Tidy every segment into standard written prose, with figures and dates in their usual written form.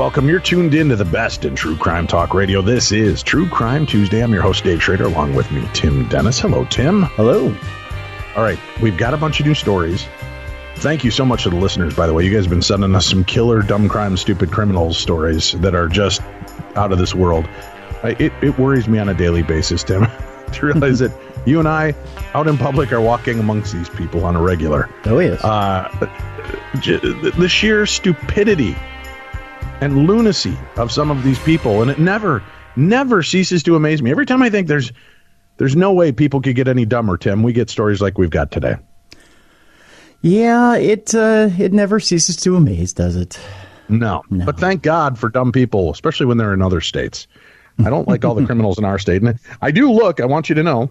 welcome. You're tuned in to the best in true crime talk radio. This is True Crime Tuesday. I'm your host, Dave Schrader, along with me, Tim Dennis. Hello, Tim. Hello. All right, we've got a bunch of new stories. Thank you so much to the listeners, by the way. You guys have been sending us some killer, dumb crime, stupid criminals stories that are just out of this world. It worries me on a daily basis, Tim, to realize that you and I, out in public, are walking amongst these people on a regular. Oh, yes. The sheer stupidity and lunacy of some of these people, and it never ceases to amaze me. Every time I think there's no way people could get any dumber, Tim, we get stories like we've got today. Yeah, it never ceases to amaze, does it? No. But thank God for dumb people, especially when they're in other states. I don't like all the criminals in our state. And I want you to know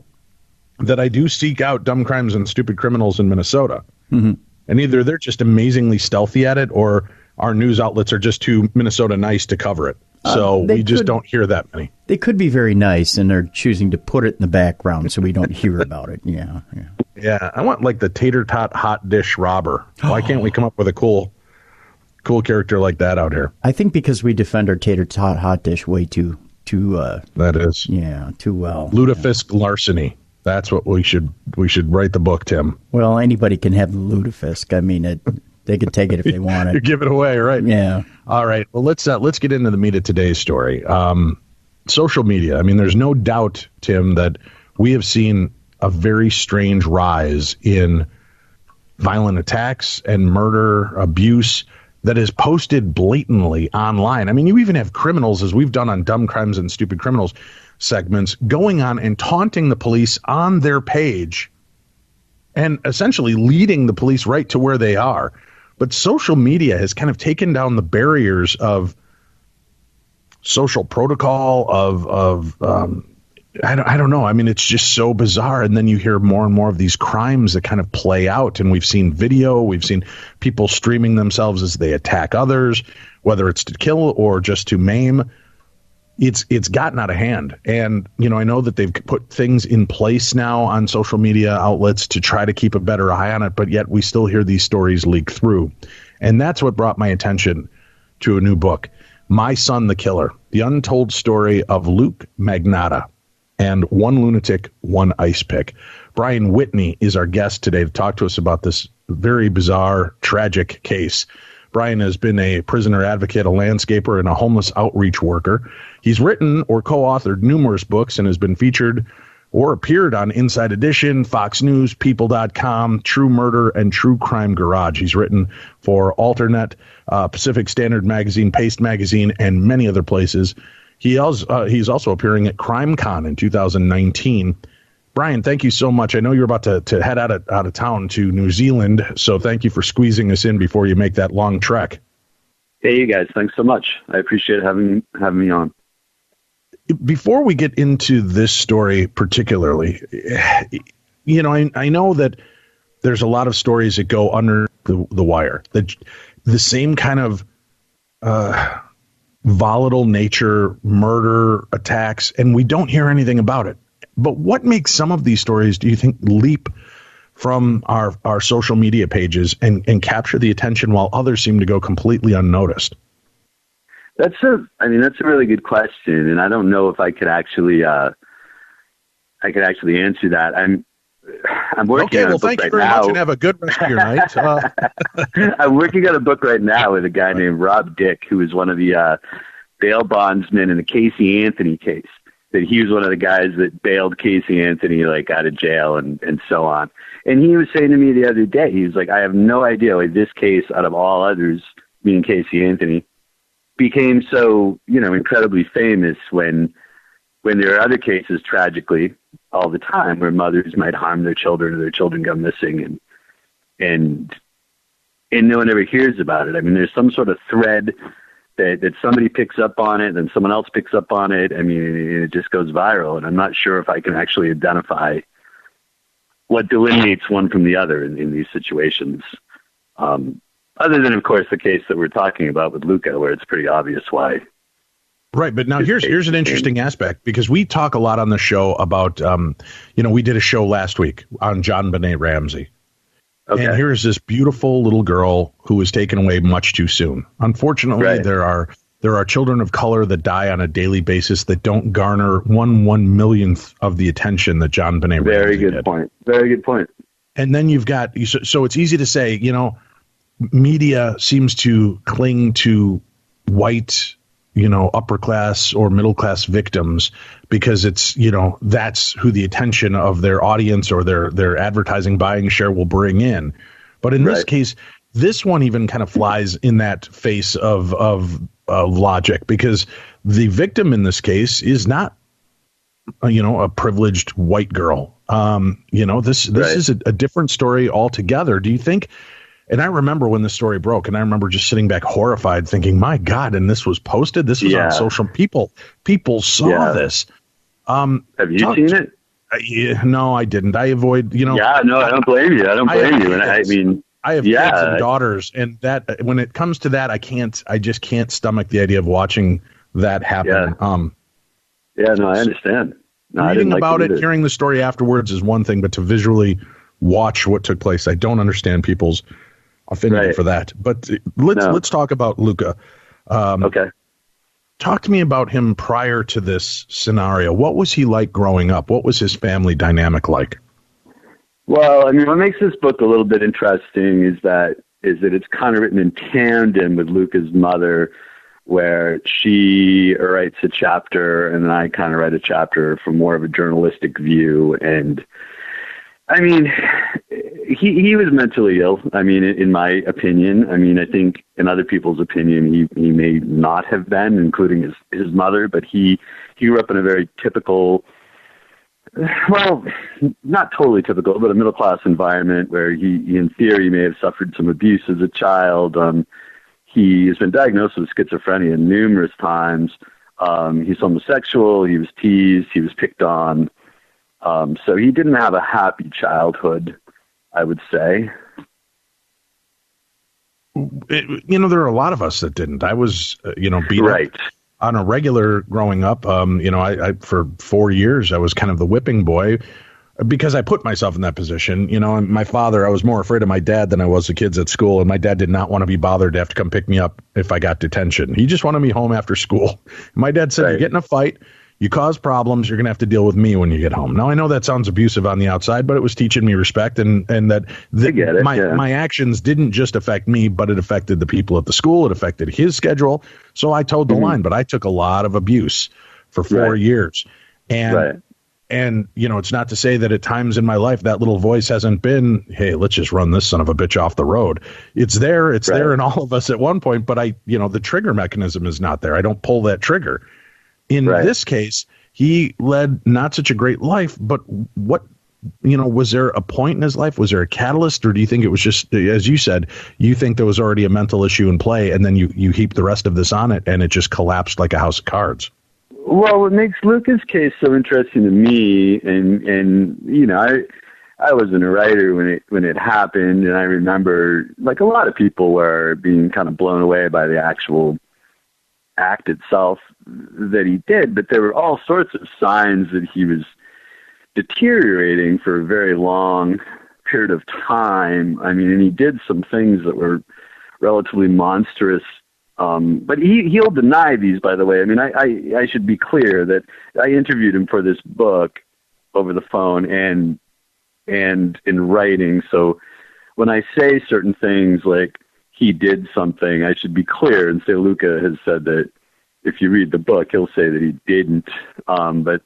that I do seek out dumb crimes and stupid criminals in Minnesota. Mm-hmm. And either they're just amazingly stealthy at it, or our news outlets are just too Minnesota nice to cover it. So we just don't hear that many. They could be very nice, and they're choosing to put it in the background so we don't hear about it. Yeah. I want like the tater tot hot dish robber. Why can't we come up with a cool character like that out here? I think because we defend our tater tot hot dish way too that is. Yeah, too well. Lutefisk larceny. That's what we should write the book, Tim. Well, anybody can have the lutefisk. I mean, they could take it if they want it. You give it away, right? Yeah. All right. Well, let's get into the meat of today's story. Social media. I mean, there's no doubt, Tim, that we have seen a very strange rise in violent attacks and murder, abuse that is posted blatantly online. I mean, you even have criminals, as we've done on Dumb Crimes and Stupid Criminals segments, going on and taunting the police on their page and essentially leading the police right to where they are. But social media has kind of taken down the barriers of social protocol, of I don't know. I mean, it's just so bizarre. And then you hear more and more of these crimes that kind of play out. And we've seen video. We've seen people streaming themselves as they attack others, whether it's to kill or just to maim. It's gotten out of hand. And, I know that they've put things in place now on social media outlets to try to keep a better eye on it. But yet we still hear these stories leak through. And that's what brought my attention to a new book, My Son the Killer, the untold story of Luka Magnotta and One Lunatic, One Icepick. Brian Whitney is our guest today to talk to us about this very bizarre, tragic case. Brian has been a prisoner advocate, a landscaper, and a homeless outreach worker. He's written or co-authored numerous books and has been featured or appeared on Inside Edition, Fox News, People.com, True Murder, and True Crime Garage. He's written for Alternate, Pacific Standard Magazine, Paste Magazine, and many other places. He's also appearing at CrimeCon in 2019. Brian, thank you so much. I know you're about to head out of town to New Zealand, so thank you for squeezing us in before you make that long trek. Hey, you guys. Thanks so much. I appreciate having me on. Before we get into this story particularly, I know that there's a lot of stories that go under the wire. The same kind of volatile nature, murder, attacks, and we don't hear anything about it. But what makes some of these stories, do you think, leap from our social media pages and capture the attention while others seem to go completely unnoticed? That's a really good question, and I don't know if I could actually answer that. I'm working on a book right now. Okay, well, thank you very much, and have a good rest of your night. I'm working on a book right now with a guy named Rob Dick, who is one of the bail bondsmen in the Casey Anthony case. That he was one of the guys that bailed Casey Anthony out of jail and so on. And he was saying to me the other day, he was like, I have no idea why this case, out of all others, meaning Casey Anthony, became so, incredibly famous when there are other cases, tragically, all the time, where mothers might harm their children or their children go missing and no one ever hears about it. I mean, there's some sort of thread that somebody picks up on it, then someone else picks up on it. I mean, it just goes viral, and I'm not sure if I can actually identify what delineates one from the other in these situations. Other than, of course, the case that we're talking about with Luka, where it's pretty obvious why. Right, but now here's an interesting aspect, because we talk a lot on the show about, we did a show last week on John Benet Ramsey. Okay. And here's this beautiful little girl who was taken away much too soon. Unfortunately, right. There There are children of color that die on a daily basis that don't garner 1/1,000,000th of the attention that John Benet Ramsey Very good did. point. Very good point. And then you've got, so it's easy to say, media seems to cling to white, upper class or middle class victims because it's, that's who the attention of their audience or their advertising buying share will bring in. But in this case, this one even kind of flies in that face of logic, because the victim in this case is not, a privileged white girl. This is a different story altogether. Do you think? And I remember when the story broke, and I remember just sitting back horrified, thinking, "My God!" And this was posted. This was on social. People saw this. Have you seen it? No, I didn't. I avoid. Yeah, no, I don't blame you. I don't blame you. And I mean, I have kids and daughters, and that when it comes to that, I just can't stomach the idea of watching that happen. Yeah, no, I understand. No, reading about it, hearing the story afterwards is one thing, but to visually watch what took place, I don't understand people's affinity for that. But let's talk about Luka. Okay. Talk to me about him prior to this scenario. What was he like growing up? What was his family dynamic like? Well, I mean, what makes this book a little bit interesting is that it's kind of written in tandem with Luka's mother, where she writes a chapter and then I kind of write a chapter from more of a journalistic view. And I mean, he was mentally ill. I mean, in my opinion. I mean, I think in other people's opinion, he may not have been, including his mother, but he grew up in a very typical, well, not totally typical, but a middle-class environment where he in theory may have suffered some abuse as a child. He has been diagnosed with schizophrenia numerous times. He's homosexual. He was teased. He was picked on. So he didn't have a happy childhood, I would say. There are a lot of us that didn't. I was, beat up on a regular growing up. I for 4 years, I was kind of the whipping boy because I put myself in that position. And my father, I was more afraid of my dad than I was the kids at school. And my dad did not want to be bothered to have to come pick me up if I got detention. He just wanted me home after school. My dad said, you get in a fight, you cause problems, you're going to have to deal with me when you get home. Now, I know that sounds abusive on the outside, but it was teaching me respect and that my actions didn't just affect me, but it affected the people at the school. It affected his schedule. So I toed the line, but I took a lot of abuse for 4 years. And, it's not to say that at times in my life, that little voice hasn't been, hey, let's just run this son of a bitch off the road. It's there. It's there in all of us at one point. But the trigger mechanism is not there. I don't pull that trigger. In this case, he led not such a great life. But what, was there a point in his life? Was there a catalyst? Or do you think it was just, as you said, you think there was already a mental issue in play and then you heap the rest of this on it and it just collapsed like a house of cards? Well, what makes Luka's case so interesting to me, and I wasn't a writer when it happened, and I remember, like a lot of people, were being kind of blown away by the actual act itself that he did, but there were all sorts of signs that he was deteriorating for a very long period of time. I mean, and he did some things that were relatively monstrous. But he'll deny these, by the way. I mean, I should be clear that I interviewed him for this book over the phone and in writing. So when I say certain things like he did something, I should be clear and say Luka has said that if you read the book, he'll say that he didn't. But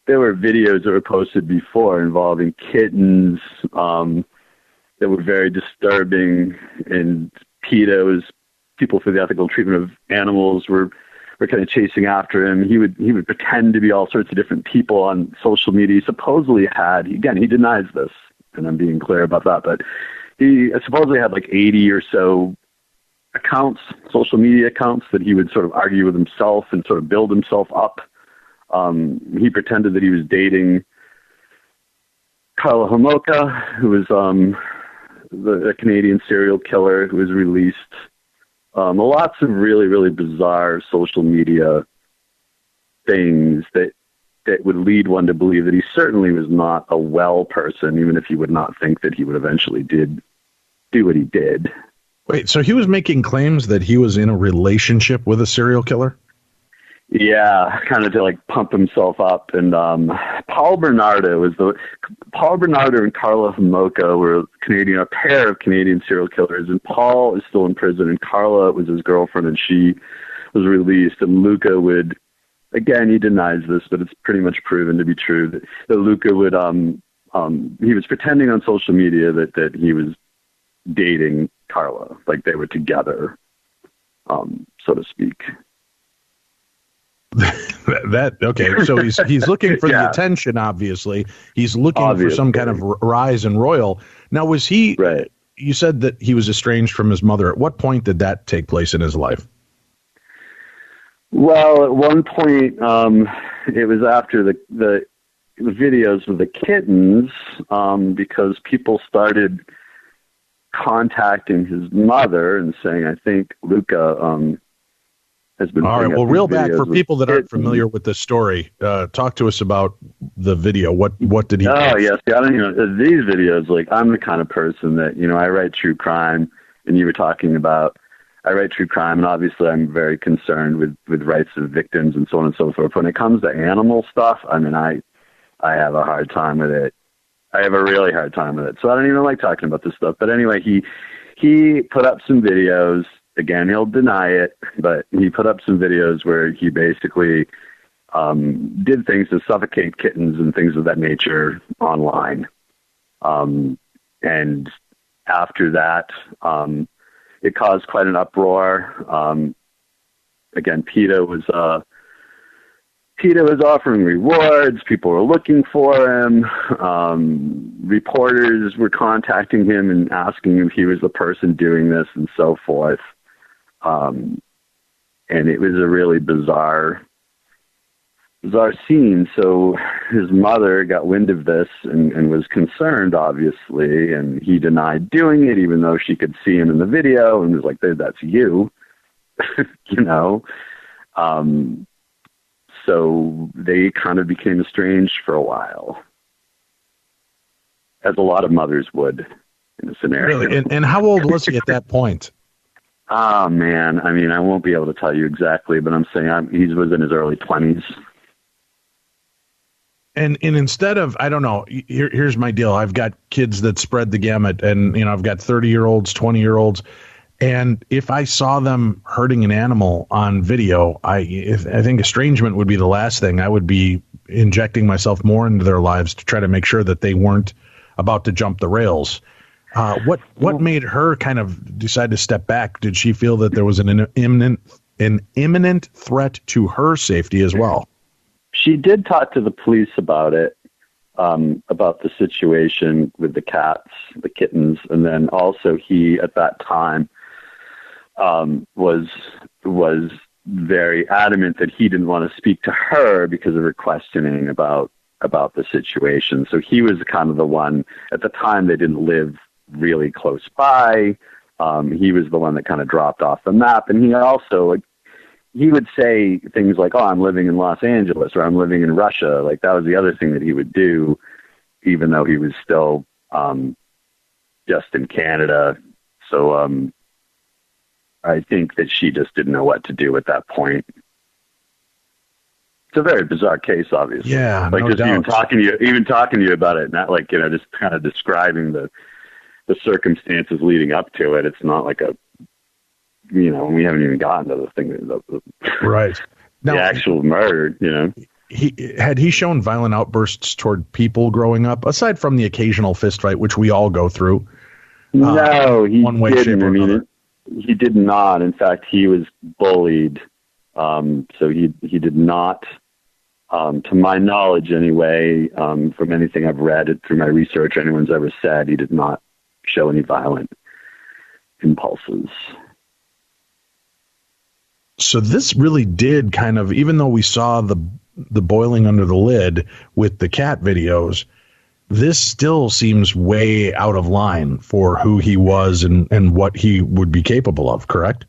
there were videos that were posted before involving kittens that were very disturbing, and pedos. People for the ethical treatment of animals were kind of chasing after him. He would pretend to be all sorts of different people on social media. He supposedly had, again, he denies this, and I'm being clear about that, but he supposedly had like 80 or so accounts, social media accounts, that he would sort of argue with himself and sort of build himself up. He pretended that he was dating Karla Homolka, who was the Canadian serial killer who was released. Lots of really, really bizarre social media things that would lead one to believe that he certainly was not a well person, even if you would not think that he would eventually do what he did. Wait, so he was making claims that he was in a relationship with a serial killer? Yeah, kind of to like pump himself up. And Paul Bernardo and Carla Homolka were a pair of Canadian serial killers. And Paul is still in prison, and Carla was his girlfriend, and she was released. And Luka would, again, he denies this, but it's pretty much proven to be true that Luka would, he was pretending on social media that he was dating Carla, like they were together, so to speak. Okay, so he's looking for the attention. Obviously, he's looking for some kind of rise and royal. Now, was he? Right. You said that he was estranged from his mother. At what point did that take place in his life? Well, at one point, it was after the videos of the kittens, because people started contacting his mother and saying, "I think Luka has been." All right. Well, reel back for people that aren't familiar with this story. Talk to us about the video. What did he? Oh, yes. I don't even. These videos, like, I'm the kind of person that, I write true crime, and you were talking about. I write true crime, and obviously I'm very concerned with rights of victims and so on and so forth. When it comes to animal stuff, I mean, I have a hard time with it. I have a really hard time with it. So I don't even like talking about this stuff. But anyway, he put up some videos. Again, he'll deny it, but he put up some videos where he basically did things to suffocate kittens and things of that nature online. And after that, it caused quite an uproar. Again, PETA was offering rewards. People were looking for him. Reporters were contacting him and asking if he was the person doing this and so forth. And it was a really bizarre scene. So his mother got wind of this and was concerned, obviously, and he denied doing it, even though she could see him in the video and was like, "That's you," So they kind of became estranged for a while, as a lot of mothers would in a scenario. Really? And how old was he at that point? Oh, man. I mean, I won't be able to tell you exactly, but I'm saying he was in his early 20s. And instead of, I don't know, here's my deal. I've got kids that spread the gamut, and, I've got 30-year-olds, 20-year-olds. And if I saw them hurting an animal on video, I think estrangement would be the last thing. I would be injecting myself more into their lives to try to make sure that they weren't about to jump the rails. What made her kind of decide to step back? Did she feel that there was an imminent threat to her safety as well? She did talk to the police about it, about the situation with the cats, the kittens, and then also he, at that time, was very adamant that he didn't want to speak to her because of her questioning about the situation. So he was kind of the one, at the time they didn't live really close by. He was the one that kind of dropped off the map. And he also, he would say things like, "Oh, I'm living in Los Angeles," or "I'm living in Russia." Like, that was the other thing that he would do, even though he was still just in Canada. So I think that she just didn't know what to do at that point. It's a very bizarre case, obviously. Yeah, like, no just doubt. even talking to you about it, not like, just kind of describing the circumstances leading up to it. It's not like we haven't even gotten to the thing, right. Now, the actual murder, Had he shown violent outbursts toward people growing up, aside from the occasional fist fight, which we all go through? No, he one way, didn't. shape, or another. He did not. In fact, he was bullied. So he did not, to my knowledge anyway, from anything I've read through my research, anyone's ever said, he did not show any violent impulses. So this really did kind of, even though we saw the boiling under the lid with the cat videos, this still seems way out of line for who he was and what he would be capable of, correct?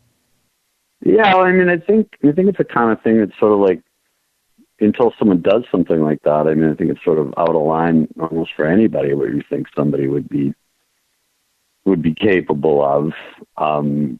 Yeah, well, I mean, I think it's the kind of thing that's sort of like, until someone does something like that, I mean, I think it's sort of out of line almost for anybody where you think somebody would be would be capable of. And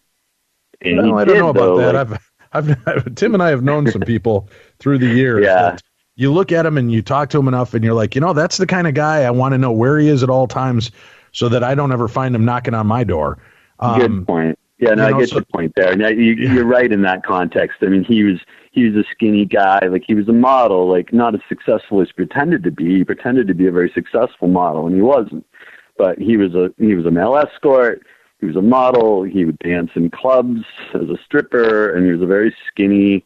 no, I don't know about that. Tim and I have known some people through the years that you look at him and you talk to him enough and you're like, that's the kind of guy I want to know where he is at all times so that I don't ever find him knocking on my door. Good point. Yeah, no, I get your point there. Now, you're right in that context. I mean, he was a skinny guy. Like, he was a model, like, not as successful as he pretended to be. He pretended to be a very successful model, and he wasn't. But he was a male escort. He was a model. He would dance in clubs as a stripper, and he was a very skinny,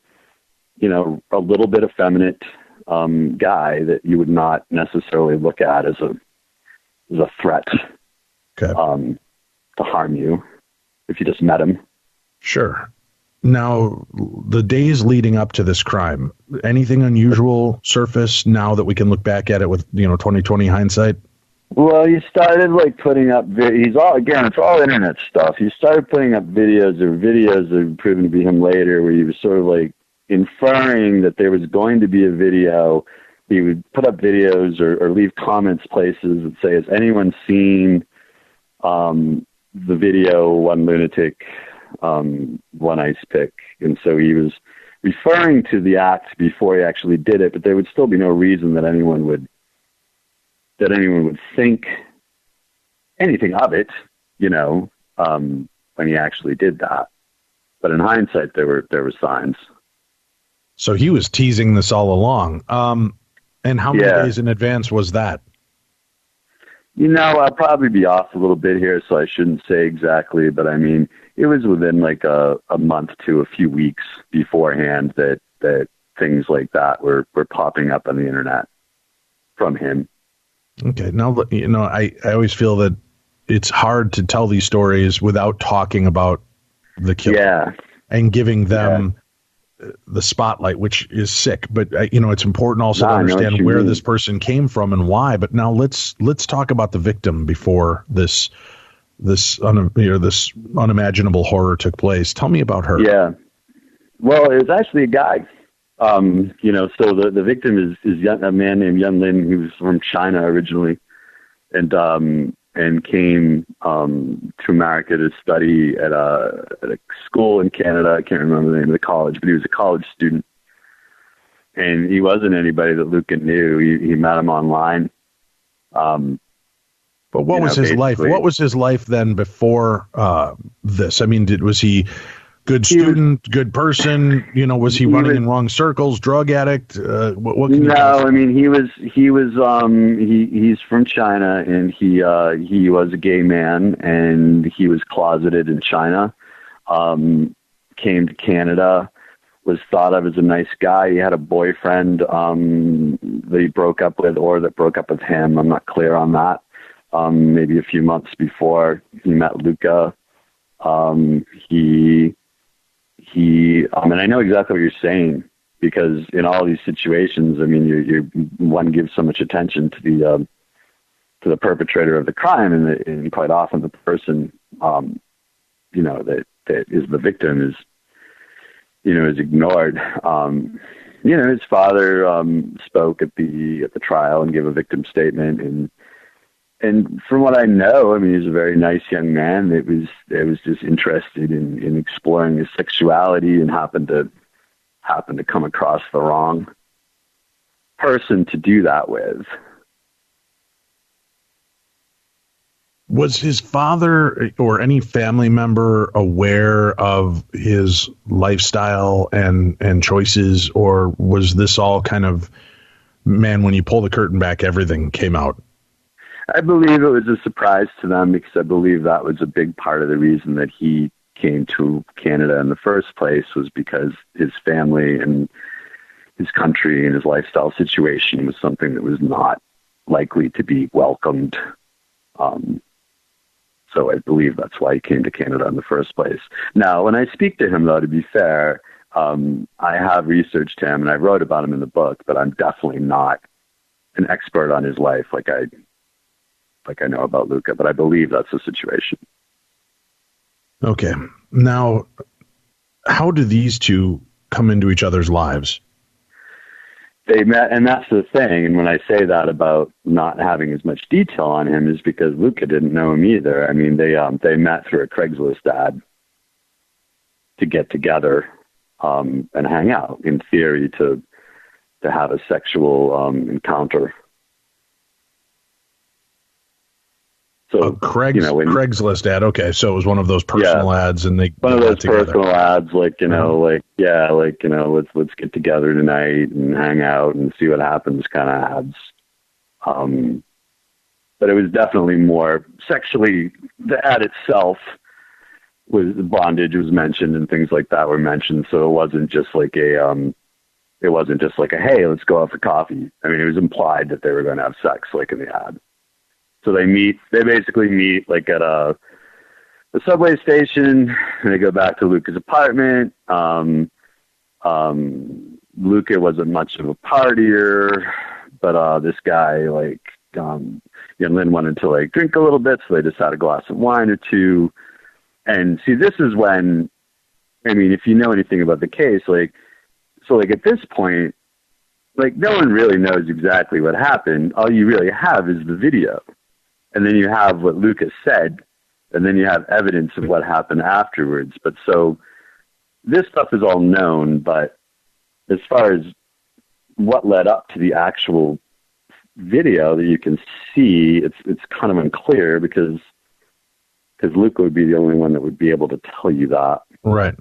a little bit effeminate guy that you would not necessarily look at as a threat to harm you if you just met him. Sure. Now, the days leading up to this crime, anything unusual surface now that we can look back at it with 2020 hindsight? Well, he started putting up it's all internet stuff. He started putting up videos that have proven to be him later, where he was sort of inferring that there was going to be a video. He would put up videos or leave comments places that say, has anyone seen the video, one Lunatic, one Icepick? And so he was referring to the act before he actually did it, but there would still be no reason that anyone would think anything of it, when he actually did that. But in hindsight, there were signs. So he was teasing this all along. And how many days in advance was that? I'll probably be off a little bit here, so I shouldn't say exactly, but I mean, it was within a month to a few weeks beforehand that things like that were popping up on the internet from him. Okay. Now, I always feel that it's hard to tell these stories without talking about the killer and giving them the spotlight, which is sick. But, it's important also to understand where this person came from and why. But now let's talk about the victim before this unimaginable horror took place. Tell me about her. Yeah. Well, it was actually a guy. So the victim is a man named Yan Lin, who was from China originally, and came to America to study at a school in Canada. I can't remember the name of the college, but he was a college student, and he wasn't anybody that Luka knew. He met him online. But what was his life? What was his life then before this? I mean, was he good student, good person? Was he running in wrong circles, drug addict? What can you tell us? I mean, he's from China, and he was a gay man, and he was closeted in China. Came to Canada, was thought of as a nice guy. He had a boyfriend that he broke up with, or that broke up with him. I'm not clear on that. Maybe a few months before he met Luka. And I know exactly what you're saying, because in all these situations, I mean, you one gives so much attention to the perpetrator of the crime, and quite often the person, that is the victim is ignored. His father spoke at the trial and gave a victim statement, and from what I know, I mean, he's a very nice young man that was just interested in exploring his sexuality, and happened to come across the wrong person to do that with. Was his father or any family member aware of his lifestyle and choices, or was this all kind of, man, when you pull the curtain back, everything came out? I believe it was a surprise to them, because I believe that was a big part of the reason that he came to Canada in the first place, was because his family and his country and his lifestyle situation was something that was not likely to be welcomed. So I believe that's why he came to Canada in the first place. Now, when I speak to him, though, to be fair, I have researched him and I wrote about him in the book, but I'm definitely not an expert on his life like I know about Luka, but I believe that's the situation. Okay. Now, how do these two come into each other's lives? they met, and that's the thing. And when I say that about not having as much detail on him, is because Luka didn't know him either. I mean, they met through a Craigslist ad to get together and hang out. In theory, to have a sexual encounter. So Craigslist ad. Okay, so it was one of those personal ads, and one of those personal ads, let's get together tonight and hang out and see what happens, kind of ads. But it was definitely more sexually. The ad itself was bondage was mentioned and things like that were mentioned, so it wasn't just like a hey, let's go out for coffee. I mean, it was implied that they were going to have sex, like in the ad. So they basically meet like at a subway station, and they go back to Luka's apartment. Luka wasn't much of a partier, but this guy, Lynn wanted to like drink a little bit, so they just had a glass of wine or two. And see, this is when, I mean, if you know anything about the case, at this point, no one really knows exactly what happened. All you really have is the video. And then you have what Luka said, and then you have evidence of what happened afterwards. But so this stuff is all known, but as far as what led up to the actual video that you can see, it's kind of unclear because Luka would be the only one that would be able to tell you that. Right.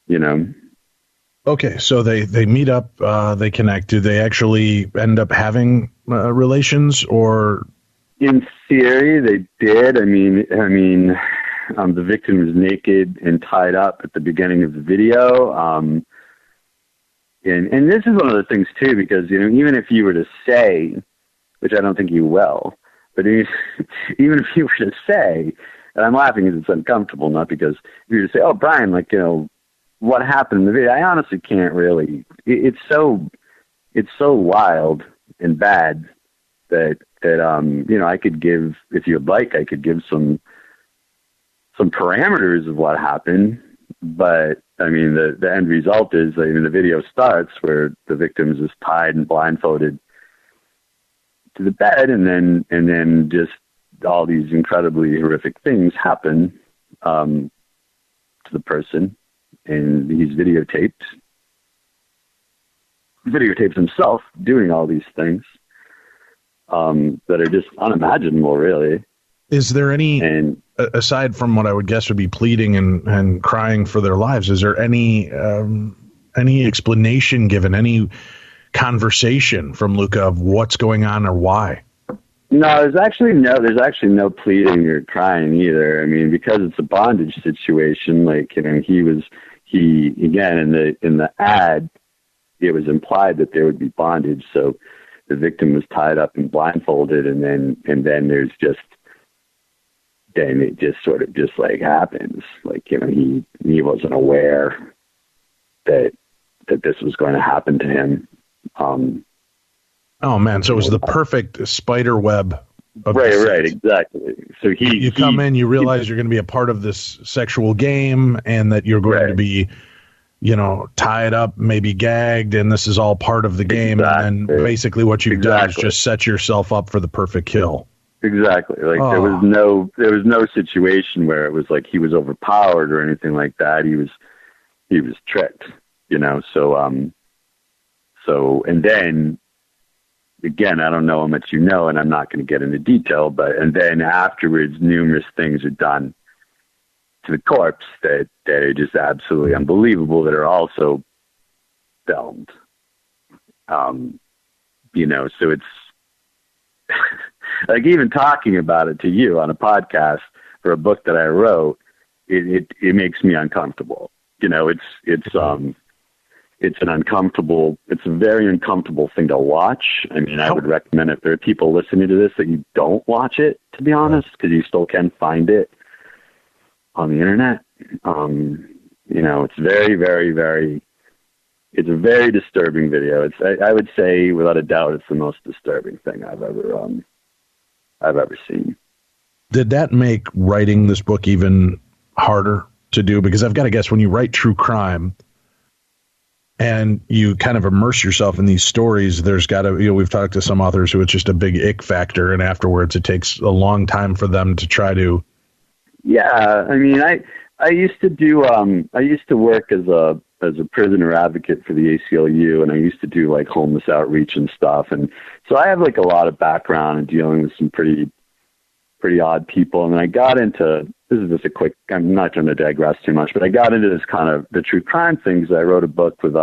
You know? Okay, so they meet up, they connect. Do they actually end up having relations, or? In theory, they did. I mean, the victim was naked and tied up at the beginning of the video. And this is one of the things too, because even if you were to say, which I don't think you will, but even if you were to say, and I'm laughing because it's uncomfortable, not because if you were to say, "Oh, Brian, what happened in the video?" I honestly can't really. It's so wild and bad that I could give, if you'd like, I could give some parameters of what happened. But I mean, the end result is, the video starts where the victim is just tied and blindfolded to the bed, and then just all these incredibly horrific things happen to the person, and he's videotapes himself doing all these things that are just unimaginable, really. Is there any, aside from what I would guess would be pleading and crying for their lives, is there any explanation given, any conversation from Luka of what's going on or why? No, there's actually no pleading or crying either. I mean, because it's a bondage situation, he again, in the ad, it was implied that there would be bondage. So the victim was tied up and blindfolded, and then there's just, then it just sort of just happens. He wasn't aware that this was going to happen to him. Oh man. So it was the perfect spider web. Right. Exactly. So you come in, you realize you're going to be a part of this sexual game, and that you're going to be, tied up, maybe gagged, and this is all part of the game. Exactly. And then basically what you've done is just set yourself up for the perfect kill. Exactly. There was no situation where it was he was overpowered or anything like that. He was tricked, So, and then again, I don't know how much and I'm not going to get into detail, and then afterwards, numerous things are done to the corpse that are just absolutely unbelievable, that are also filmed. So it's even talking about it to you on a podcast for a book that I wrote, it makes me uncomfortable. It's a very uncomfortable thing to watch. I mean, I would recommend, if there are people listening to this, that you don't watch it, to be honest, because you still can find it on the internet. It's very, very, very, it's a very disturbing video. I would say, without a doubt, it's the most disturbing thing I've ever seen. Did that make writing this book even harder to do? Because I've got to guess, when you write true crime, and you kind of immerse yourself in these stories, there's got to, we've talked to some authors who it's just a big ick factor, and afterwards it takes a long time for them to try to. Yeah, I mean, I used to do I used to work as a prisoner advocate for the ACLU, and I used to do like homeless outreach and stuff, and so I have like a lot of background in dealing with some pretty odd people. And I got into, this is just a quick, I'm not trying to digress too much, but I got into this kind of the true crime things. I wrote a book with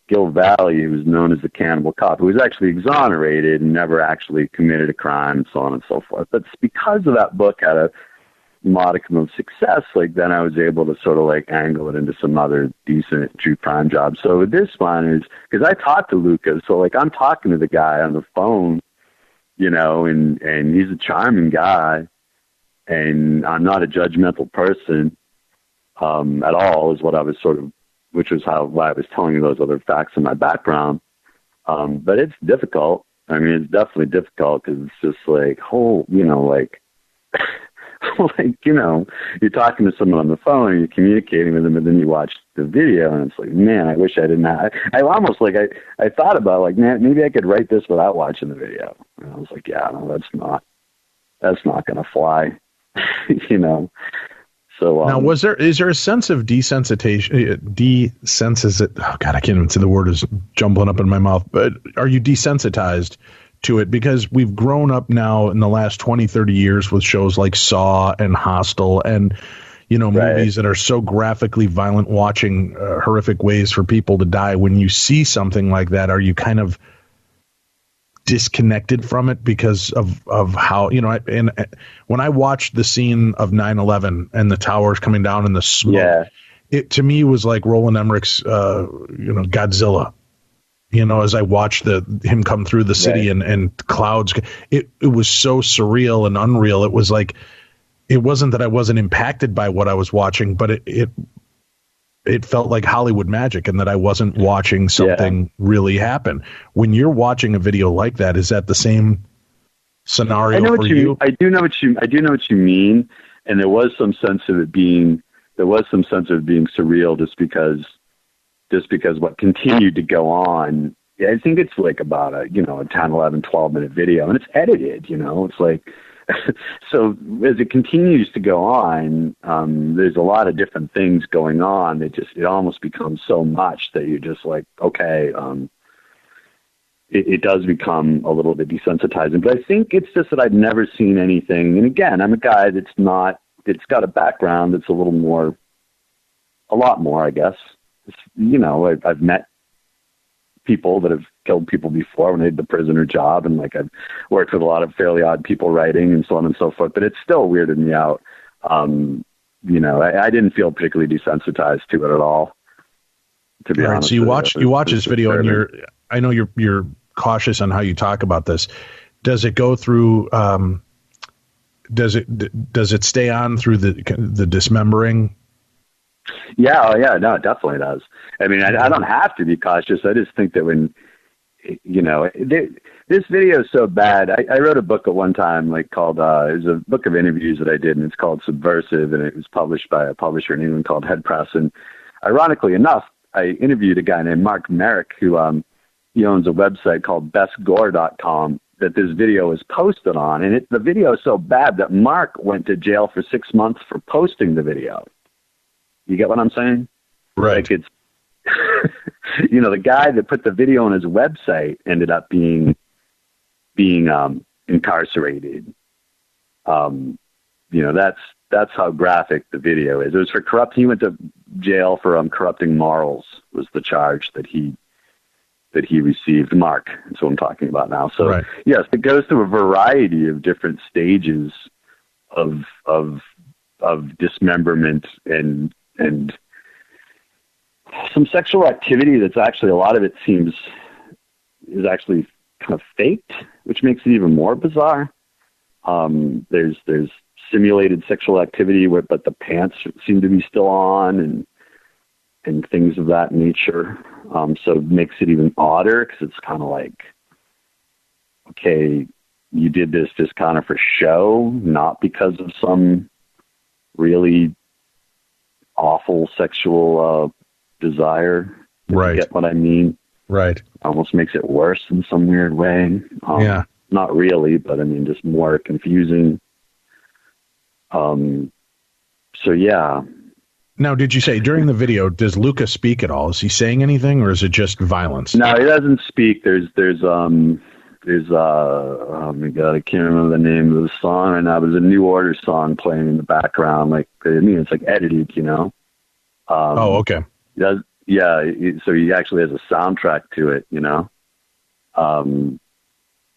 Gil Valley, who was known as the Cannibal Cop, who was actually exonerated and never actually committed a crime, and so on and so forth. But because of that book had a modicum of success, like then I was able to sort of like angle it into some other decent true crime jobs. So with this one is, because I talked to Luka, so like I'm talking to the guy on the phone, and he's a charming guy, and I'm not a judgmental person at all, is what I was sort of, which was why I was telling you those other facts in my background. But it's difficult. I mean, it's definitely difficult because it's just like you're talking to someone on the phone and you're communicating with them, and then you watch the video and it's like, man, I wish I didn't have, I almost like, I thought about like, man, maybe I could write this without watching the video. And I was like, yeah, no, that's not going to fly, So now, is there a sense of desensitization? Oh God, I can't even say the word is jumbling up in my mouth. But are you desensitized to it? Because we've grown up now in the last 20, 30 years with shows like Saw and Hostel and, movies that are so graphically violent, watching horrific ways for people to die. When you see something like that, are you kind of disconnected from it because of how, and when I watched the scene of 9/11 and the towers coming down and the smoke, it to me was like Roland Emmerich's, Godzilla. As I watched him come through the city and clouds, it was so surreal and unreal. It was like, it wasn't that I wasn't impacted by what I was watching, but it felt like Hollywood magic, and that I wasn't watching something really happen. When you're watching a video like that, is that the same scenario for you? I do know what you mean. And there was some sense of it being surreal just because what continued to go on. Yeah, I think it's like about a 10, 11, 12-minute video, and it's edited, it's like, so as it continues to go on, there's a lot of different things going on. It almost becomes so much that you're just like, okay, it does become a little bit desensitizing. But I think it's just that I've never seen anything. And again, I'm a guy that's got a background that's a lot more, I guess. I've met people that have killed people before when they did the prisoner job, and like I've worked with a lot of fairly odd people writing and so on and so forth, but it's still weirded me out. I didn't feel particularly desensitized to it at all, to be honest. So you watch this video, and I know you're cautious on how you talk about this. Does it go through, does it stay on through the dismembering? Yeah, no, it definitely does. I mean, I don't have to be cautious. I just think that when, this video is so bad. I wrote a book at one time, called, it was a book of interviews that I did, and it's called Subversive, and it was published by a publisher in England called Head Press. And ironically enough, I interviewed a guy named Mark Merrick, who he owns a website called bestgore.com that this video is posted on. And the video is so bad that Mark went to jail for 6 months for posting the video. You get what I'm saying? Right. Like it's, the guy that put the video on his website ended up being incarcerated. That's how graphic the video is. It was for he went to jail for corrupting morals was the charge that he received. Mark, that's what I'm talking about now. So right. Yes, it goes through a variety of different stages of dismemberment and some sexual activity that's actually, a lot of it is actually kind of faked, which makes it even more bizarre. There's simulated sexual activity but the pants seem to be still on and things of that nature. So it makes it even odder because it's kind of like, okay, you did this just kind of for show, not because of some really awful sexual desire. Right. You get what I mean? Right. Almost makes it worse in some weird way. Yeah. Not really, but I mean, just more confusing. So yeah. Now, did you say during the video, does Luka speak at all? Is he saying anything, or is it just violence? No, he doesn't speak. There's oh my God, I can't remember the name of the song right now. There's a New Order song playing in the background. Like, I mean, it's like edited, you know? Oh, okay. He does, yeah. So he actually has a soundtrack to it, you know? So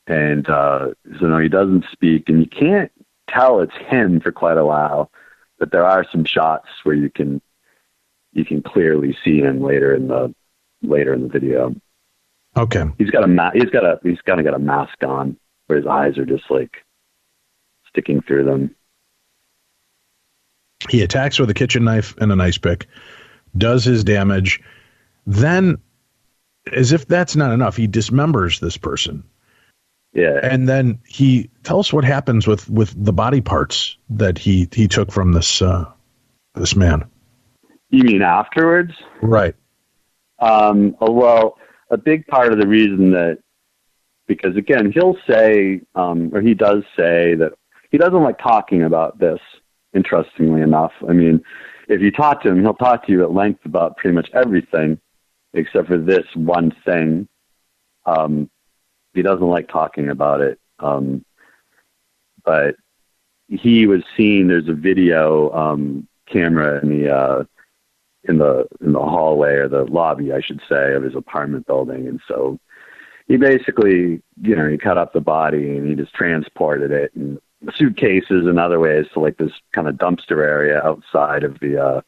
no, he doesn't speak, and you can't tell it's him for quite a while, but there are some shots where you can clearly see him later in the video. Okay. He's kind of got a mask on where his eyes are just like sticking through them. He attacks with a kitchen knife and an ice pick, does his damage. Then, as if that's not enough, he dismembers this person. Yeah. And then tell us what happens with the body parts that he took from this man. You mean afterwards? Right. Well, a big part of the reason because again, he'll say, or he does say that he doesn't like talking about this, interestingly enough. I mean, if you talk to him, he'll talk to you at length about pretty much everything except for this one thing. He doesn't like talking about it. But he was seen, there's a video camera in the hallway, or the lobby, I should say, of his apartment building. And so he basically, he cut up the body and he just transported it in suitcases and other ways to like this kind of dumpster area outside of the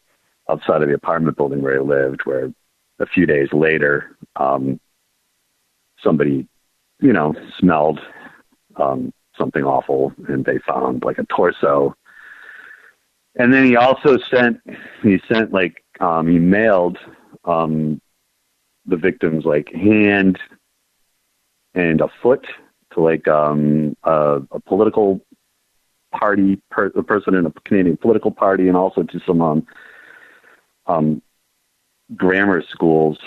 apartment building where he lived, where a few days later, somebody, smelled something awful, and they found like a torso. And then he also he mailed the victim's like hand and a foot to like a political party, a person in a Canadian political party, and also to some grammar schools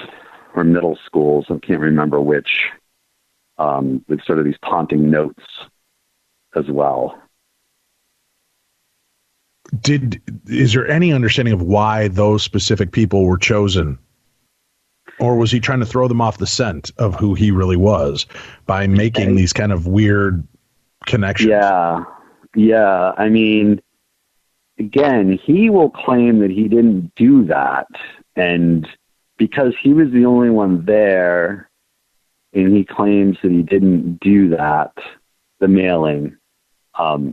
or middle schools. I can't remember which, with sort of these taunting notes as well. Is there any understanding of why those specific people were chosen? Or was he trying to throw them off the scent of who he really was by making these kind of weird connections? Yeah. I mean, again, he will claim that he didn't do that. And because he was the only one there, and he claims that he didn't do that, the mailing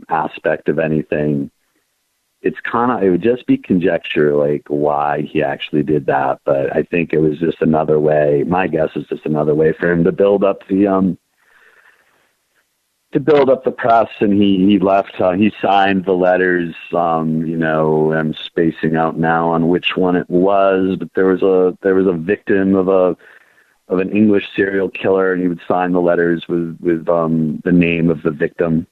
aspect of anything, it would just be conjecture, like why he actually did that. But I think it was just another way. My guess is just another way for him to build up the press. And he left. He signed the letters. I'm spacing out now on which one it was, but there was a victim of an English serial killer, and he would sign the letters with the name of the victim.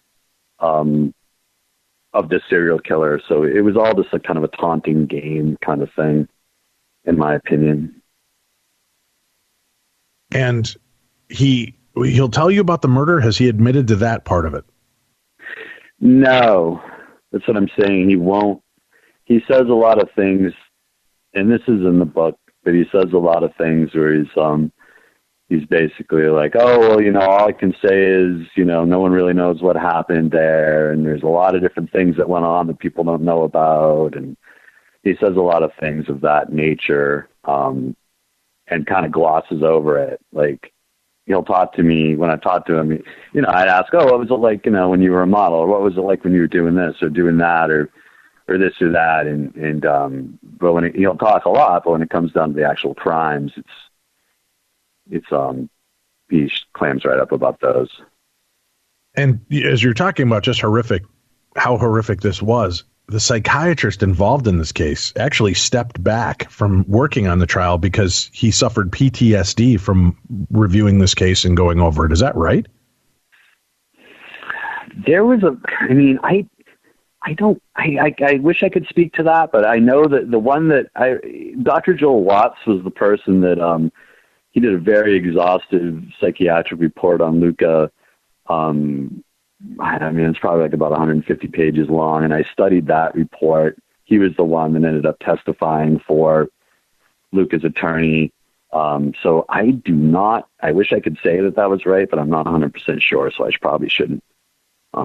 Of this serial killer. So it was all just a kind of a taunting game kind of thing, in my opinion. And he'll tell you about the murder. Has he admitted to that part of it? No, that's what I'm saying. He won't. He says a lot of things, and this is in the book, but he says a lot of things where he's basically like, oh, well, all I can say is, no one really knows what happened there. And there's a lot of different things that went on that people don't know about. And he says a lot of things of that nature, and kind of glosses over it. Like, he'll talk to me when I talk to him, I'd ask, oh, what was it like, when you were a model, or what was it like when you were doing this or doing that, or this or that. But he'll talk a lot, but when it comes down to the actual crimes, he clams right up about those. And as you're talking about just how horrific this was, the psychiatrist involved in this case actually stepped back from working on the trial because he suffered PTSD from reviewing this case and going over it. Is that right? There was I wish I could speak to that, but I know that the one that Dr. Joel Watts was the person that, he did a very exhaustive psychiatric report on Luka. I mean, it's probably like about 150 pages long, and I studied that report. He was the one that ended up testifying for Luka's attorney. So I wish I could say that was right, but I'm not 100% sure, so I probably shouldn't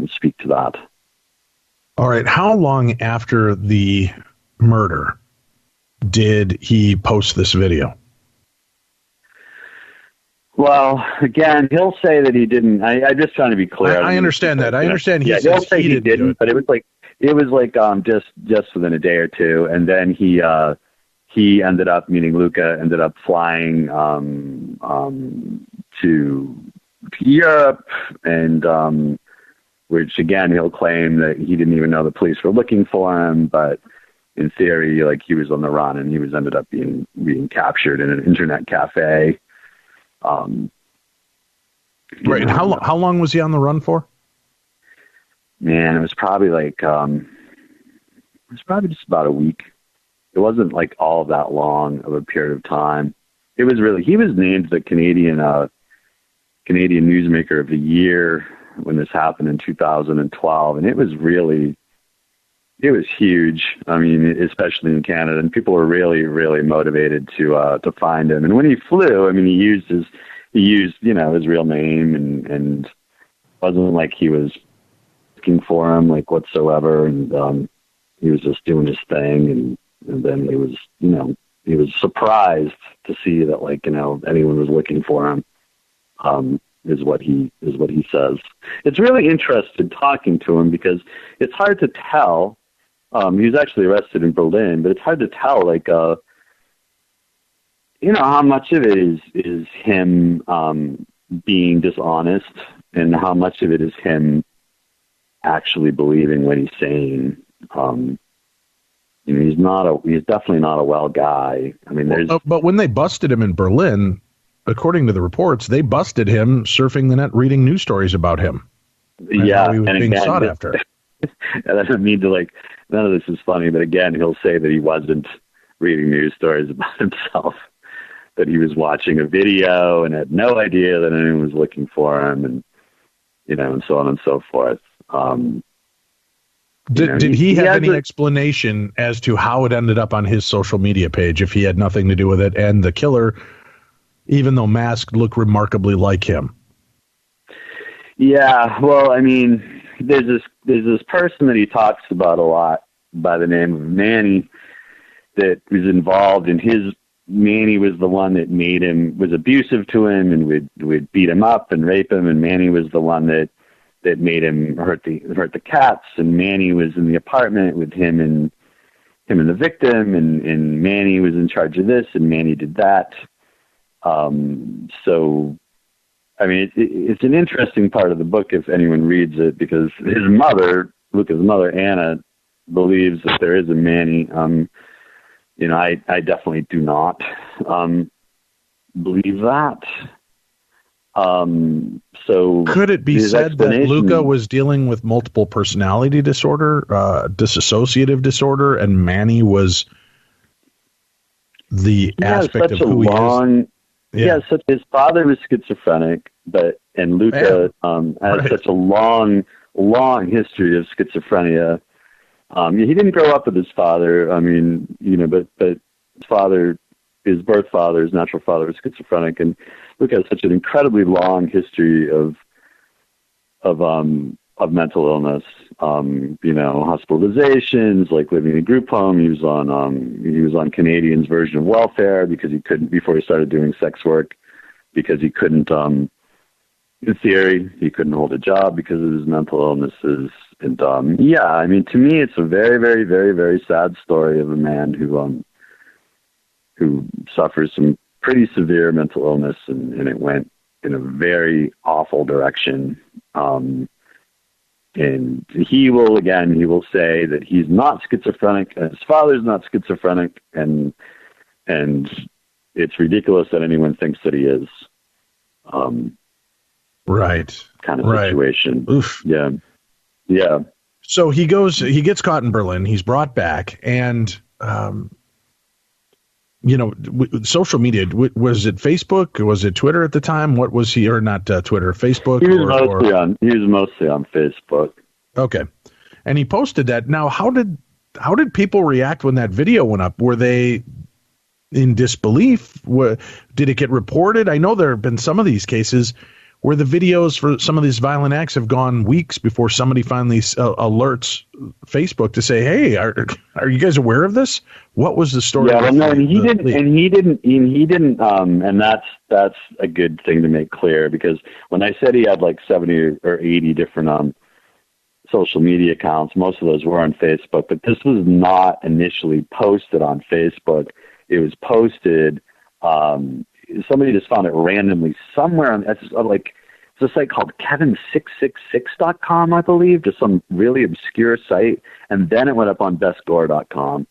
speak to that. All right. How long after the murder did he post this video? Well, again, he'll say that he didn't. I'm just trying to be clear. I understand that. I understand. He'll say he didn't, but it was like just within a day or two, and then he ended up, meaning Luka, ended up flying to Europe, and which again he'll claim that he didn't even know the police were looking for him, but in theory, like, he was on the run, and he ended up being captured in an internet cafe. Right. How long was he on the run for? Man, it was probably just about a week. It wasn't like all that long of a period of time. He was named the Canadian Newsmaker of the Year when this happened in 2012. And it was huge. I mean, especially in Canada, and people were really, really motivated to find him. And when he flew, I mean, he used his real name, and wasn't like he was looking for him like whatsoever. And he was just doing his thing. And then he was surprised to see that anyone was looking for him. Is what he says. It's really interesting talking to him because it's hard to tell. He was actually arrested in Berlin, but it's hard to tell, how much of it is him being dishonest, and how much of it is him actually believing what he's saying. He's definitely not a well guy. I mean, but when they busted him in Berlin, according to the reports, they busted him surfing the net, reading news stories about him. Yeah, he was being sought after. That doesn't mean to none of this is funny, but again, he'll say that he wasn't reading news stories about himself, that he was watching a video and had no idea that anyone was looking for him, and and so on and so forth. Did he have any explanation as to how it ended up on his social media page, if he had nothing to do with it, and the killer, even though masked, looked remarkably like him? Yeah, well, I mean, there's this person that he talks about a lot by the name of Manny that was involved in his. Manny was the one that was abusive to him and would beat him up and rape him, and Manny was the one that made him hurt the cats, and Manny was in the apartment with him and the victim, and Manny was in charge of this, and Manny did that. So, I mean, it's an interesting part of the book if anyone reads it, because his mother, Luka's mother, Anna, believes that there is a Manny. I definitely do not believe that. So could it be said that Luka was dealing with multiple personality disorder, dissociative disorder, and Manny was the aspect of who he is? Yeah, so his father was schizophrenic, and Luka has such a long history of schizophrenia. He didn't grow up with his father. I mean, but his birth father, his natural father, was schizophrenic, and Luka has such an incredibly long history of mental illness. Hospitalizations, like living in a group home. He was on Canadian's version of welfare because he couldn't, before he started doing sex work, because he couldn't. In theory, he couldn't hold a job because of his mental illnesses. And I mean, to me, it's a very, very, very, very sad story of a man who suffers some pretty severe mental illness, and it went in a very awful direction. And he will say that he's not schizophrenic, and his father's not schizophrenic, and it's ridiculous that anyone thinks that he is. Right. Kind of situation. Oof. Yeah. Yeah. So he gets caught in Berlin. He's brought back, and social media. Was it Facebook? Was it Twitter at the time? What was he, or not Twitter? Facebook. He was mostly on Facebook. Okay, and he posted that. Now, how did people react when that video went up? Were they in disbelief? Did it get reported? I know there have been some of these cases where the videos for some of these violent acts have gone weeks before somebody finally alerts Facebook to say, "Hey, are you guys aware of this? What was the story?" Yeah, well, no, and he didn't. And that's a good thing to make clear, because when I said he had like 70 or 80 different social media accounts, most of those were on Facebook, but this was not initially posted on Facebook. It was posted. Somebody just found it randomly somewhere on it's a site called Kevin666.com, I believe, just some really obscure site. And then it went up on bestgore.com.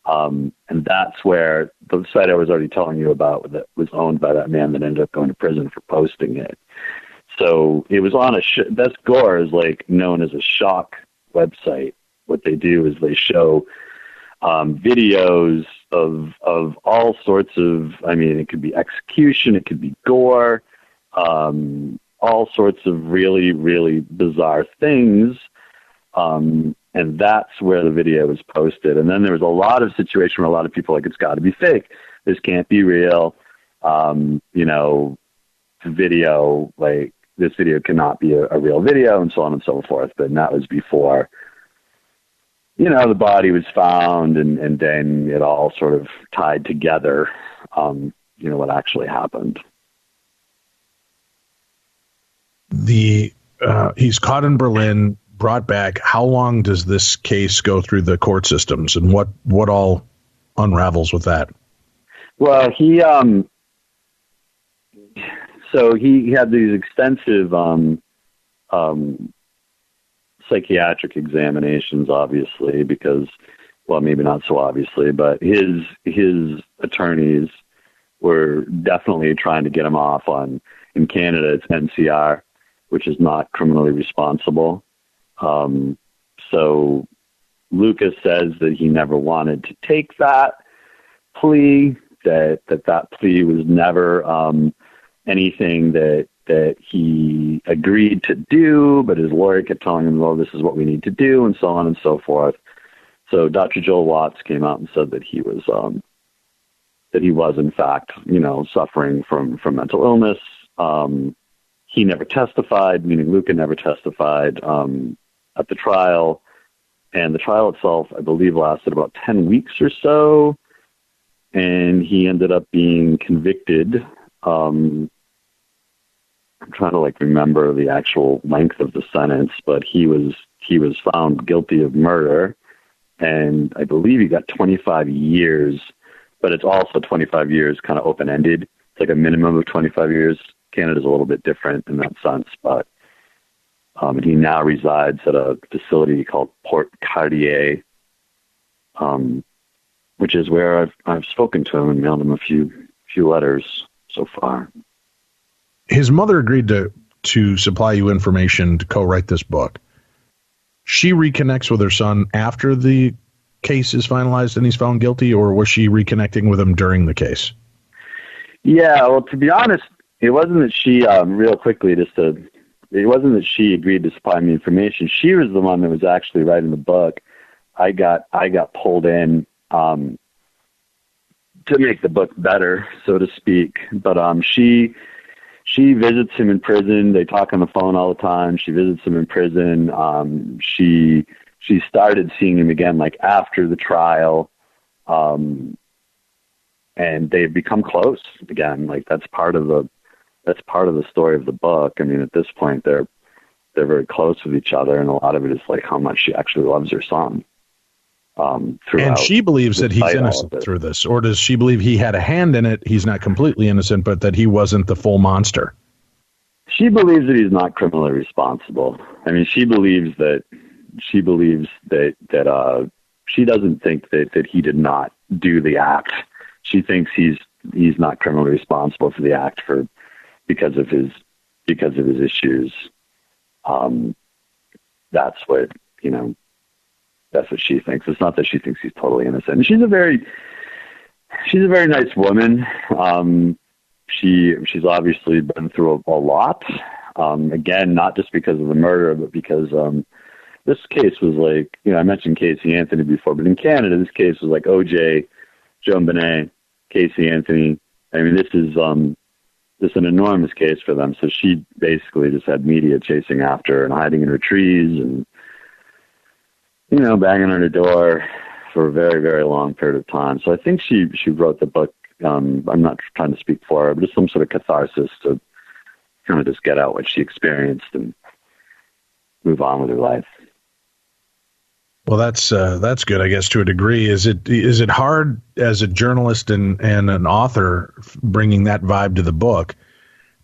And that's where the site I was already telling you about that was owned by that man that ended up going to prison for posting it. So it was on Best Gore is known as a shock website. What they do is they show videos of all sorts of, it could be execution, it could be gore, all sorts of really, really bizarre things. And that's where the video was posted. And then there was a lot of situation where a lot of people it's got to be fake. This can't be real. Video, this video cannot be a real video, and so on and so forth. But that was before, the body was found, and then it all sort of tied together, what actually happened. He's caught in Berlin, brought back. How long does this case go through the court systems, and what all unravels with that? Well, he had these extensive psychiatric examinations, obviously, because, well, maybe not so obviously, but his attorneys were definitely trying to get him off in Canada, it's NCR, which is not criminally responsible. So Lucas says that he never wanted to take that plea, that plea was never anything that he agreed to do, but his lawyer kept telling him, well, this is what we need to do, and so on and so forth. So Dr. Joel Watts came out and said that he was in fact, suffering from mental illness. He never testified, meaning Luka never testified at the trial. And the trial itself, I believe, lasted about 10 weeks or so. And he ended up being convicted. I'm trying to remember the actual length of the sentence, but he was found guilty of murder. And I believe he got 25 years, but it's also 25 years kind of open-ended. It's like a minimum of 25 years. Canada's a little bit different in that sense, but and he now resides at a facility called Port Cartier, which is where I've spoken to him and mailed him a few letters so far. His mother agreed to supply you information to co-write this book. She reconnects with her son after the case is finalized and he's found guilty, or was she reconnecting with him during the case? Yeah, well, to be honest, it wasn't that she, real quickly, it wasn't that she agreed to supply me information. She was the one that was actually writing the book. I got pulled in to make the book better, so to speak. But she visits him in prison. They talk on the phone all the time. She visits him in prison. She started seeing him again after the trial, and they've become close again. That's part of the story of the book. At this point, they're very close with each other, and a lot of it is how much she actually loves her son. And she believes that he's innocent through this, or does she believe he had a hand in it? He's not completely innocent, but that he wasn't the full monster. She believes that he's not criminally responsible. She believes that she doesn't think that he did not do the act. She thinks he's not criminally responsible for the act because of his issues. That's what you know, that's what she thinks. It's not that she thinks he's totally innocent. And she's a very nice woman. She's obviously been through a lot. Again, not just because of the murder, but because this case was like, you know, I mentioned Casey Anthony before, but in Canada, this case was like OJ, Joan Benet, Casey Anthony. I mean, this is an enormous case for them. So she basically just had media chasing after her and hiding in her trees and, you know, banging on her door for a very, very long period of time. So I think she wrote the book. I'm not trying to speak for her, but just some sort of catharsis to kind of just get out what she experienced and move on with her life. Well, that's good, I guess, to a degree. Is it hard as a journalist and an author bringing that vibe to the book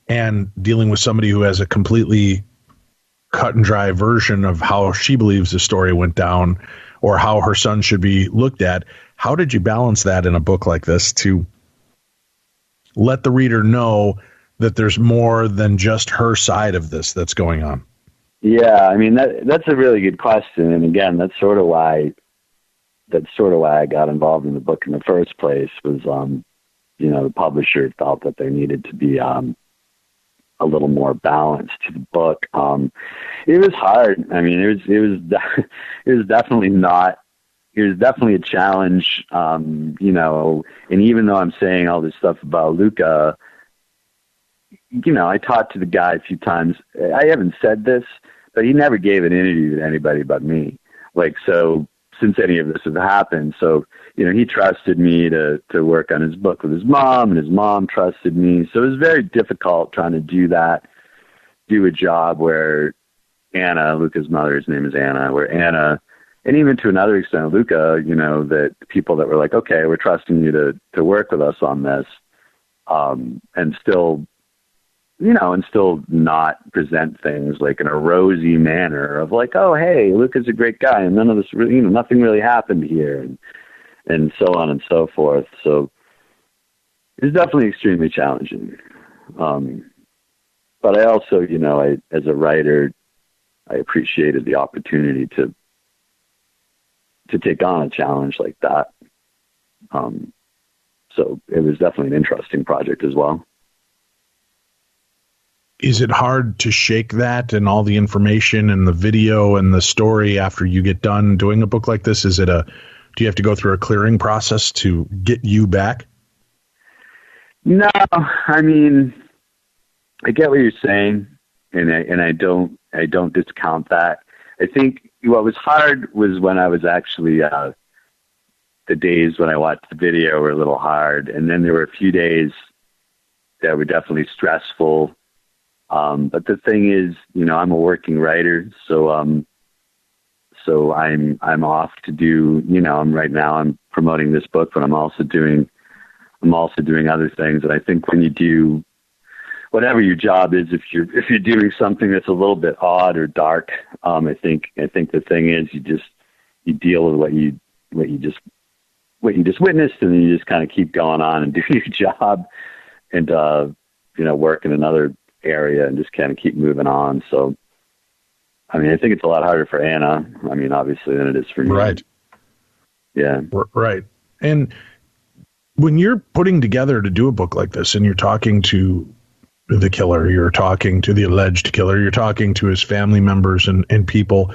and dealing with somebody who has a completely cut and dry version of how she believes the story went down or how her son should be looked at? How did you balance that in a book like this to let the reader know that there's more than just her side of this that's going on? Yeah, I mean, that's a really good question. And again, that's sort of why I got involved in the book in the first place was, you know, the publisher felt that there needed to be a little more balance to the book. It was hard. I mean, it was definitely a challenge, you know, and even though I'm saying all this stuff about Luka, you know, I talked to the guy a few times. I haven't said this, but he never gave an interview to anybody but me. Like, so since any of this has happened, so, you know, he trusted me to work on his book with his mom, and his mom trusted me. So it was very difficult trying to do a job where Anna, Luka's mother, his name is Anna, where Anna, and even to another extent, Luka, you know, that people that were like, okay, we're trusting you to work with us on this, and still, you know, and still not present things like in a rosy manner of like, oh, hey, Luka's a great guy, and none of this, you know, nothing really happened here, and so on and so forth. So it's definitely extremely challenging. But I also, you know, as a writer, I appreciated the opportunity to take on a challenge like that. So it was definitely an interesting project as well. Is it hard to shake that and all the information and the video and the story after you get done doing a book like this? Do you have to go through a clearing process to get you back? No, I mean, I get what you're saying, and I don't discount that. I think what was hard was when I was actually, the days when I watched the video were a little hard. And then there were a few days that were definitely stressful. But the thing is, you know, I'm a working writer, so I'm off to do, you know, right now I'm promoting this book, but I'm also doing other things. And I think when you do whatever your job is, if you're doing something that's a little bit odd or dark, I think the thing is you deal with what you just witnessed, and then you just kind of keep going on and do your job and, you know, work in another area and just kind of keep moving on. So, I mean, I think it's a lot harder for Anna, I mean, obviously, than it is for me. Right. Yeah. Right. And when you're putting together to do a book like this and you're talking to the killer, you're talking to the alleged killer, you're talking to his family members and people,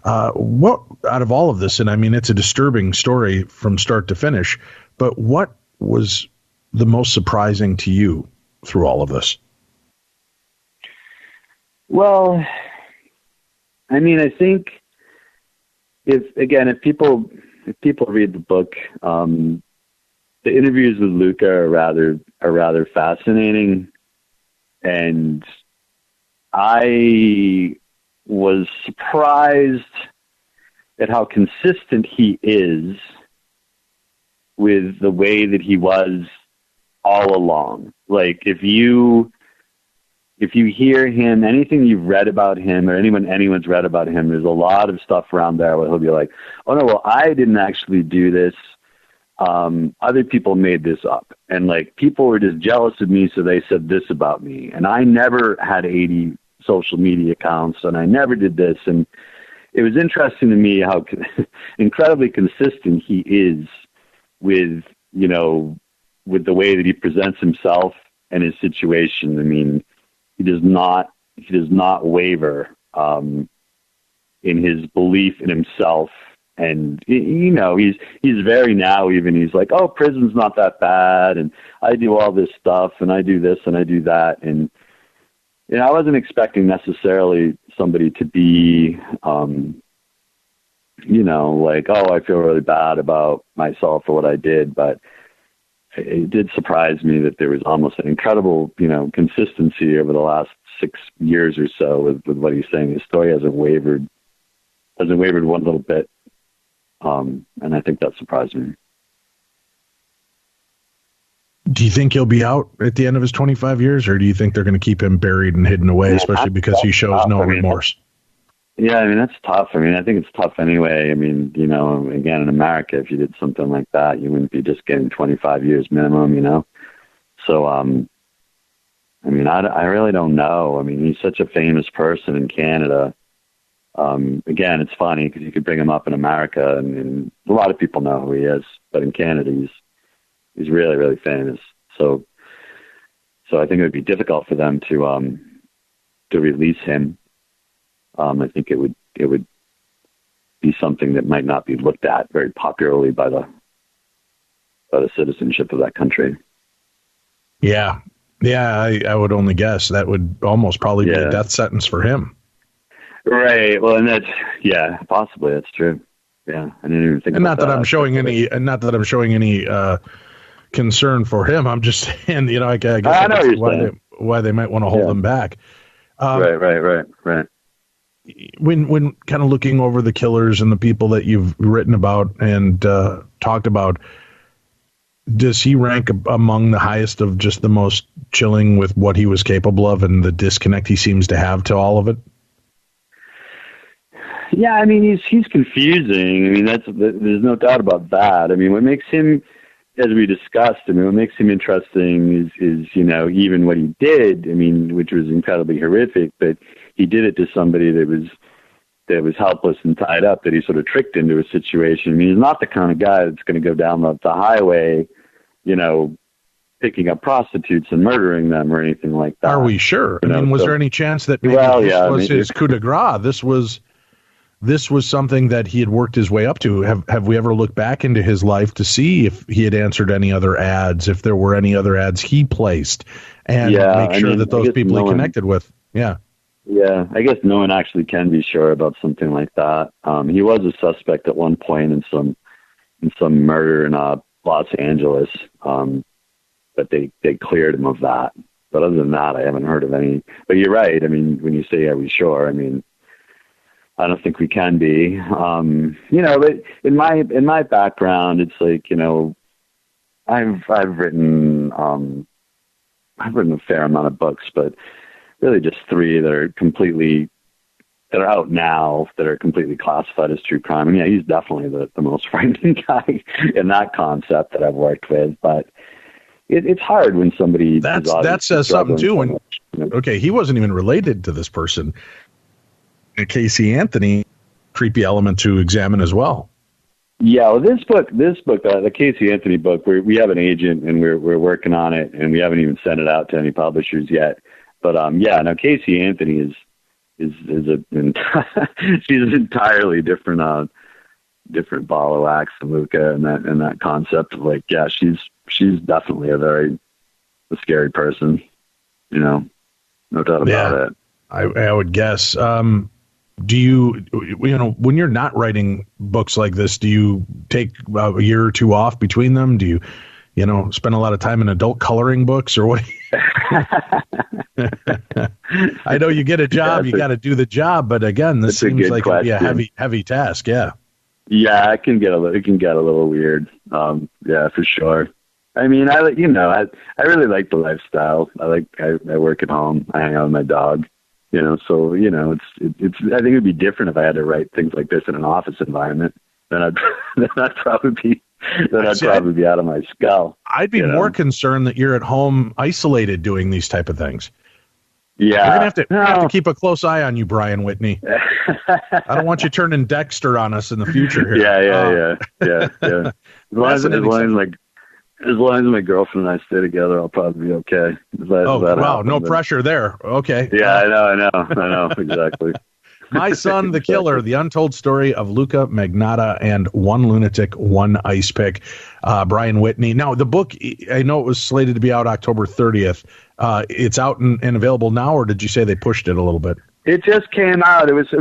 what out of all of this, and I mean, it's a disturbing story from start to finish, but what was the most surprising to you through all of this? Well, I mean, I think if people read the book, the interviews with Luka are rather fascinating, and I was surprised at how consistent he is with the way that he was all along. Like, if you hear him, anything you've read about him or anyone's read about him, there's a lot of stuff around there where he'll be like, oh no, well, I didn't actually do this. Other people made this up. And like, people were just jealous of me, so they said this about me. And I never had 80 social media accounts, and I never did this. And it was interesting to me how incredibly consistent he is with, with the way that he presents himself and his situation. I mean, he does not waver in his belief in himself. And, he's very now even, he's like, oh, prison's not that bad. And I do all this stuff and I do this and I do that. And, I wasn't expecting necessarily somebody to be, like, oh, I feel really bad about myself or what I did. But it did surprise me that there was almost an incredible, consistency over the last 6 years or so with what he's saying. His story hasn't wavered one little bit. And I think that surprised me. Do you think he'll be out at the end of his 25 years, or do you think they're going to keep him buried and hidden away, especially because he shows no remorse? Yeah, I mean, that's tough. I mean, I think it's tough anyway. I mean, again, in America, if you did something like that, you wouldn't be just getting 25 years minimum, So, I mean, I really don't know. I mean, he's such a famous person in Canada. Again, it's funny because you could bring him up in America and a lot of people know who he is, but in Canada, he's really, really famous. So I think it would be difficult for them to release him. I think it would be something that might not be looked at very popularly by the citizenship of that country. Yeah. I would only guess that would almost probably be a death sentence for him. Right. Well, and possibly that's true. Yeah, I didn't even think. And not that I'm showing any concern for him. I'm just saying, I guess why they might want to hold him back. Right. When kind of looking over the killers and the people that you've written about and talked about, does he rank among the highest of just the most chilling with what he was capable of and the disconnect he seems to have to all of it? Yeah, I mean, he's confusing. I mean, there's no doubt about that. I mean, what makes him, as we discussed, what makes him interesting is even what he did. I mean, which was incredibly horrific, but he did it to somebody that was helpless and tied up, that he sort of tricked into a situation. I mean, he's not the kind of guy that's going to go down the highway, picking up prostitutes and murdering them or anything like that. Are we sure? I mean, was there any chance that maybe his coup de grace? This was something that he had worked his way up to. Have we ever looked back into his life to see if he had answered any other ads, if there were any other ads he placed, and make sure that those people he connected with? Yeah. Yeah, I guess no one actually can be sure about something like that. He was a suspect at one point in some murder in Los Angeles, but they cleared him of that. But other than that, I haven't heard of any. But you're right. I mean, when you say, are we sure? I mean, I don't think we can be. But in my background, it's like, I've written a fair amount of books, but really just 3 that are out now that are completely classified as true crime. And yeah, he's definitely the most frightening guy in that concept that I've worked with. But it's hard when somebody that says something too. When okay, he wasn't even related to this person. Casey Anthony, creepy element to examine as well. Yeah, well, this book, the Casey Anthony book, we have an agent and we're working on it, and we haven't even sent it out to any publishers yet. But now Casey Anthony is she's an entirely different ball of wax than Luka, and that concept of like, yeah, she's definitely a scary person, no doubt about it. I would guess. Do you when you're not writing books like this, do you take a year or 2 off between them? Do you spend a lot of time in adult coloring books, or what? I know you get a job, you got to do the job, but again, this seems like it'd be a heavy task. Yeah. Yeah, it can get a little weird. Yeah, for sure. I mean, I really like the lifestyle. I work at home. I hang out with my dog. So it's. I think it'd be different if I had to write things like this in an office environment. Then I'd probably be out of my skull. I'd be more concerned that you're at home isolated doing these type of things. Yeah. We're going to have to keep a close eye on you, Brian Whitney. I don't want you turning Dexter on us in the future here. Yeah. As long as my girlfriend and I stay together, I'll probably be okay. No pressure there. Okay. Yeah, I know, exactly. My Son, the Killer, the untold story of Luka Magnotta and One Lunatic, One Icepick, Brian Whitney. Now, the book, I know it was slated to be out October 30th. It's out and available now, or did you say they pushed it a little bit? It just came out. It was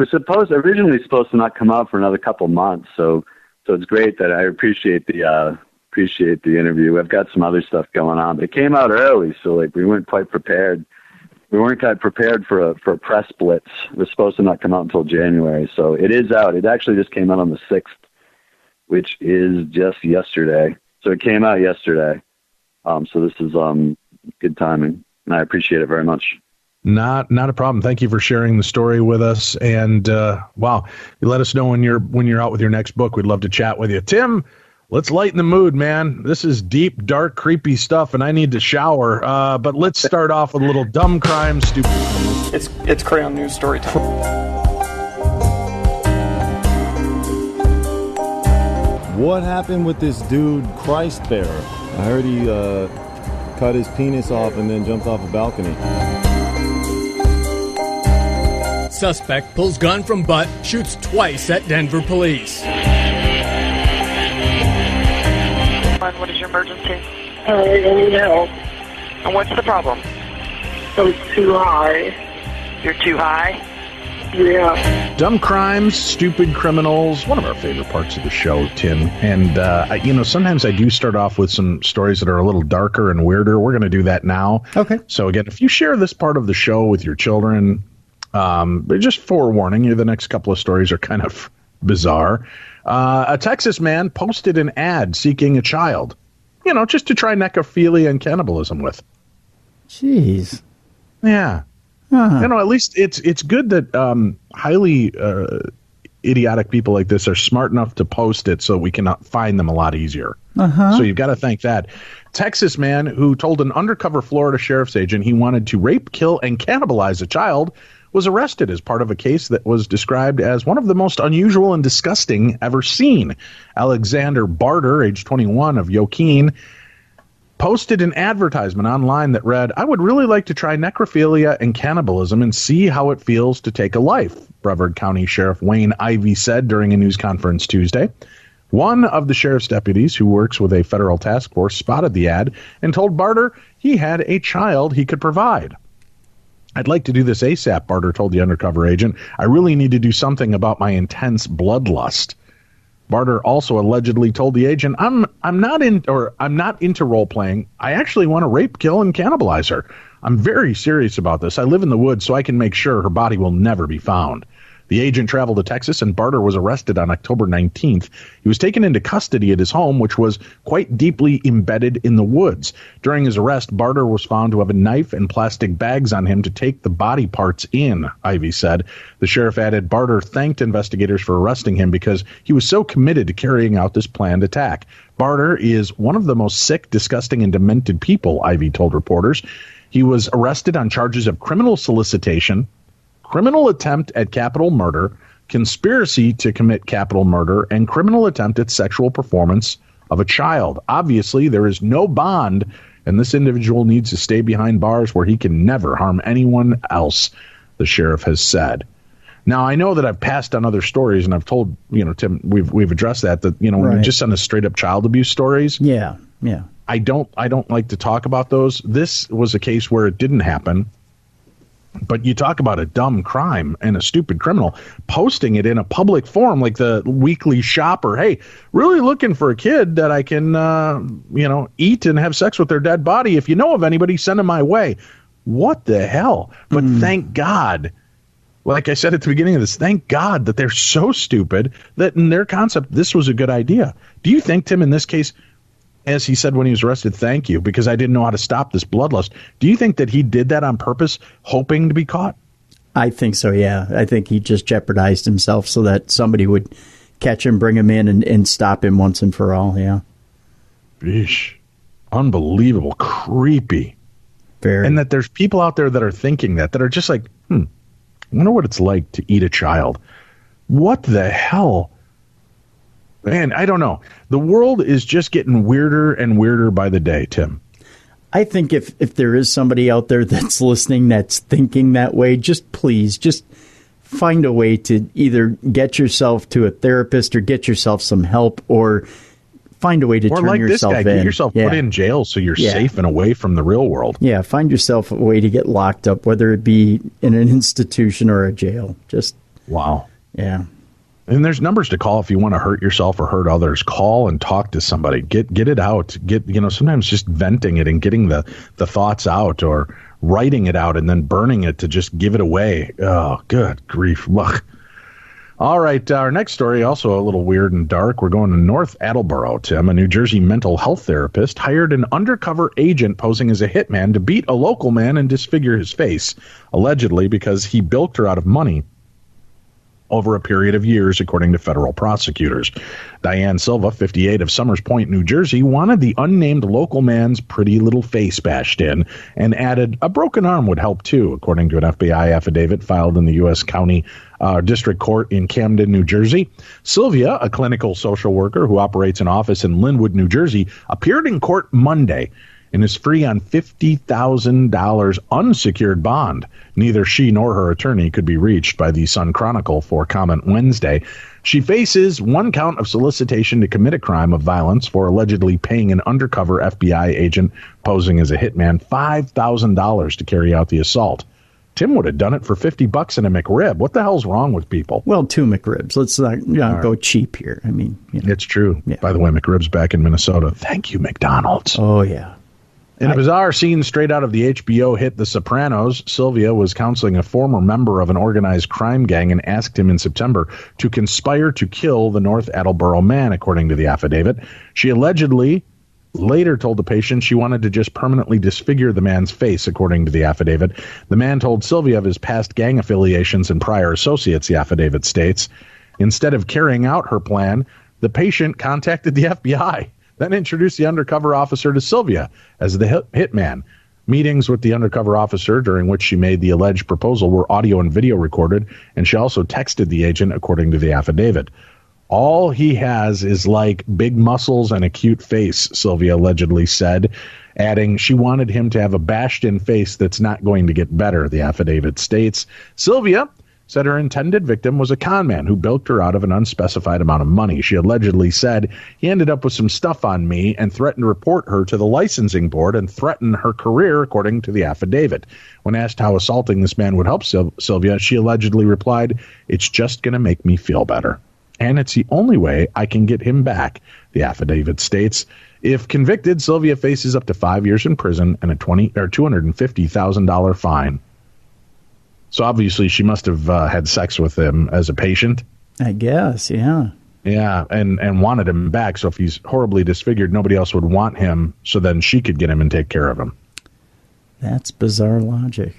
originally supposed to not come out for another couple months. So it's great that I appreciate the interview. I've got some other stuff going on, but it came out early, so like we weren't quite prepared. We weren't quite prepared for a press blitz. It was supposed to not come out until January, so it is out. It actually just came out on the 6th, which is just yesterday. So it came out yesterday. So this is good timing, and I appreciate it very much. Not a problem. Thank you for sharing the story with us. And wow, you let us know when you're out with your next book. We'd love to chat with you, Tim. Let's lighten the mood, man. This is deep, dark, creepy stuff, and I need to shower. But let's start off with a little dumb crime, stupid. It's Crayon News story time. What happened with this dude, Christ Bearer? I heard he cut his penis off and then jumped off a balcony. Suspect pulls gun from butt, shoots twice at Denver police. What is your emergency? I need help. And what's the problem? I'm too high. You're too high? Yeah. Dumb crimes, stupid criminals, one of our favorite parts of the show, Tim. And, sometimes I do start off with some stories that are a little darker and weirder. We're going to do that now. Okay. So, again, if you share this part of the show with your children, just forewarning you, the next couple of stories are kind of bizarre. A Texas man posted an ad seeking a child, just to try necrophilia and cannibalism with. Jeez. Yeah. Uh-huh. At least it's good that highly idiotic people like this are smart enough to post it so we can find them a lot easier. Uh-huh. So you've got to thank that. Texas man who told an undercover Florida sheriff's agent he wanted to rape, kill, and cannibalize a child was arrested as part of a case that was described as one of the most unusual and disgusting ever seen. Alexander Barter, age 21, of Joaquin, posted an advertisement online that read, "I would really like to try necrophilia and cannibalism and see how it feels to take a life," Brevard County Sheriff Wayne Ivey said during a news conference Tuesday. One of the sheriff's deputies who works with a federal task force spotted the ad and told Barter he had a child he could provide. "I'd like to do this ASAP," Barter told the undercover agent. "I really need to do something about my intense bloodlust." Barter also allegedly told the agent, I'm not into role playing. I actually want to rape, kill, and cannibalize her. I'm very serious about this. I live in the woods so I can make sure her body will never be found." The agent traveled to Texas, and Barter was arrested on October 19th. He was taken into custody at his home, which was quite deeply embedded in the woods. During his arrest, Barter was found to have a knife and plastic bags on him to take the body parts in, Ivey said. The sheriff added Barter thanked investigators for arresting him because he was so committed to carrying out this planned attack. Barter is one of the most sick, disgusting, and demented people, Ivey told reporters. He was arrested on charges of criminal solicitation, criminal attempt at capital murder, conspiracy to commit capital murder, and criminal attempt at sexual performance of a child. Obviously, there is no bond, and this individual needs to stay behind bars where he can never harm anyone else, the sheriff has said. Now, I know that I've passed on other stories, and I've told, Tim, we've addressed that when right. we just send us straight up child abuse stories. Yeah. I don't like to talk about those. This was a case where it didn't happen. But you talk about a dumb crime and a stupid criminal posting it in a public forum like the Weekly Shopper. Hey, really looking for a kid that I can, eat and have sex with their dead body. If you know of anybody, send them my way. What the hell? But thank God, like I said at the beginning of this, thank God that they're so stupid that in their concept, this was a good idea. Do you think, Tim, in this case, as he said when he was arrested, "Thank you, because I didn't know how to stop this bloodlust." Do you think that he did that on purpose, hoping to be caught? I think so, yeah. I think he just jeopardized himself so that somebody would catch him, bring him in, and stop him once and for all, yeah. Eesh. Unbelievable. Creepy. Very. And that there's people out there that are thinking that are just like, I wonder what it's like to eat a child. What the hell? Man, I don't know. The world is just getting weirder and weirder by the day, Tim. I think if there is somebody out there that's listening that's thinking that way, just find a way to either get yourself to a therapist or get yourself some help or find a way to turn yourself in. Get yourself put in jail so you're safe and away from the real world. Yeah, find yourself a way to get locked up, whether it be in an institution or a jail. Wow. Yeah. And there's numbers to call if you want to hurt yourself or hurt others. Call and talk to somebody. Get it out. Sometimes just venting it and getting the thoughts out or writing it out and then burning it to just give it away. Oh, good grief. Ugh. All right, our next story, also a little weird and dark. We're going to North Attleboro, Tim. A New Jersey mental health therapist hired an undercover agent posing as a hitman to beat a local man and disfigure his face, allegedly because he bilked her out of money over a period of years, according to federal prosecutors. Diane Silva, 58, of Summers Point, New Jersey, wanted the unnamed local man's pretty little face bashed in and added a broken arm would help too, according to an FBI affidavit filed in the U.S. County District Court in Camden, New Jersey. Sylvia, a clinical social worker who operates an office in Linwood, New Jersey, appeared in court Monday and is free on $50,000 unsecured bond. Neither she nor her attorney could be reached by the Sun Chronicle for comment Wednesday. She faces one count of solicitation to commit a crime of violence for allegedly paying an undercover FBI agent posing as a hitman $5,000 to carry out the assault. Tim would have done it for $50 and a McRib. What the hell's wrong with people? Well, 2 McRibs. Let's not go cheap here. I mean, it's true. Yeah. By the way, McRib's back in Minnesota. Thank you, McDonald's. Oh, yeah. In a bizarre scene straight out of the HBO hit The Sopranos, Sylvia was counseling a former member of an organized crime gang and asked him in September to conspire to kill the North Attleboro man, according to the affidavit. She allegedly later told the patient she wanted to just permanently disfigure the man's face, according to the affidavit. The man told Sylvia of his past gang affiliations and prior associates, the affidavit states. Instead of carrying out her plan, the patient contacted the FBI. Then introduced the undercover officer to Sylvia as the hitman. Meetings with the undercover officer, during which she made the alleged proposal, were audio and video recorded, and she also texted the agent, according to the affidavit. All he has is like big muscles and a cute face, Sylvia allegedly said, adding she wanted him to have a bashed-in face that's not going to get better, the affidavit states. Sylvia said her intended victim was a con man who bilked her out of an unspecified amount of money. She allegedly said he ended up with some stuff on me and threatened to report her to the licensing board and threaten her career, according to the affidavit. When asked how assaulting this man would help Sylvia, she allegedly replied, "It's just going to make me feel better. And it's the only way I can get him back," the affidavit states. If convicted, Sylvia faces up to 5 years in prison and a $250,000 fine. So obviously she must have had sex with him as a patient. I guess, yeah. Yeah, and wanted him back. So if he's horribly disfigured, nobody else would want him. So then she could get him and take care of him. That's bizarre logic.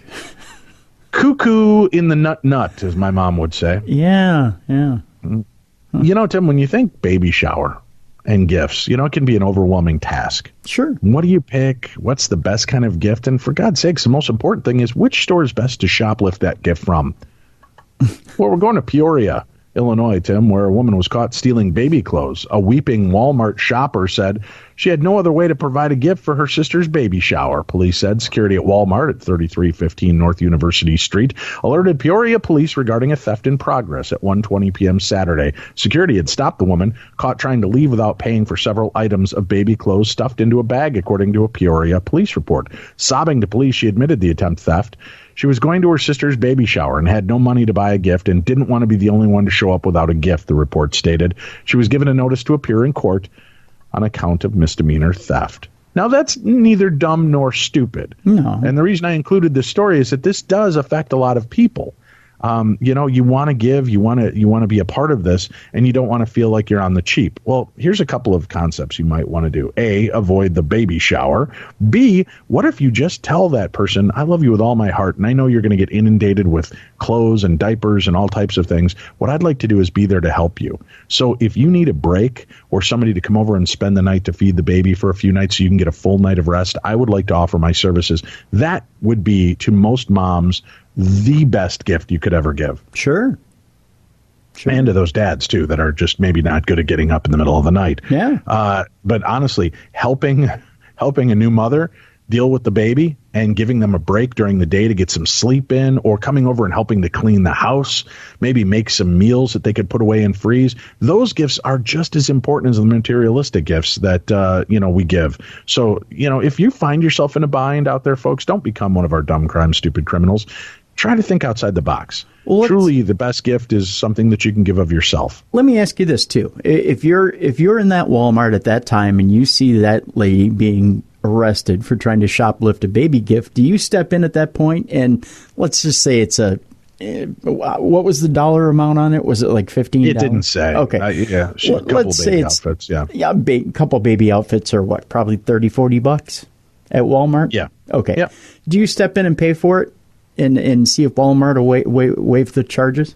Cuckoo in the nut, as my mom would say. Yeah. You know, Tim, when you think baby shower and gifts, it can be an overwhelming task. Sure. What do you pick? What's the best kind of gift? And for God's sakes, the most important thing is which store is best to shoplift that gift from? Well, we're going to Peoria, Illinois, Tim, where a woman was caught stealing baby clothes. A weeping Walmart shopper said she had no other way to provide a gift for her sister's baby shower. Police said security at Walmart at 3315 North University Street alerted Peoria police regarding a theft in progress at 1:20 p.m. Saturday. Security had stopped the woman, caught trying to leave without paying for several items of baby clothes stuffed into a bag, according to a Peoria police report. Sobbing to police, she admitted the attempt theft. She was going to her sister's baby shower and had no money to buy a gift and didn't want to be the only one to show up without a gift, the report stated. She was given a notice to appear in court on account of misdemeanor theft. Now, that's neither dumb nor stupid. No. And the reason I included this story is that this does affect a lot of people. You want to give, you want to be a part of this, and you don't want to feel like you're on the cheap. Well, here's a couple of concepts you might want to do. A, avoid the baby shower. B, what if you just tell that person, I love you with all my heart, and I know you're going to get inundated with clothes and diapers and all types of things. What I'd like to do is be there to help you. So if you need a break or somebody to come over and spend the night to feed the baby for a few nights so you can get a full night of rest, I would like to offer my services. That would be, to most moms, the best gift you could ever give. Sure. And to those dads, too, that are just maybe not good at getting up in the middle of the night. Yeah. But honestly, helping a new mother deal with the baby and giving them a break during the day to get some sleep in, or coming over and helping to clean the house, maybe make some meals that they could put away and freeze. Those gifts are just as important as the materialistic gifts that, we give. So, if you find yourself in a bind out there, folks, don't become one of our dumb crime, stupid criminals. Try to think outside the box. Well, truly, the best gift is something that you can give of yourself. Let me ask you this, too. If you're in that Walmart at that time and you see that lady being arrested for trying to shoplift a baby gift, do you step in at that point and let's just say it's what was the dollar amount on it? Was it like $15? It didn't say. Okay. A couple baby outfits. Yeah. Yeah, a couple baby outfits are what, probably $30-$40 at Walmart? Yeah. Okay. Yeah. Do you step in and pay for it and see if Walmart will waive the charges?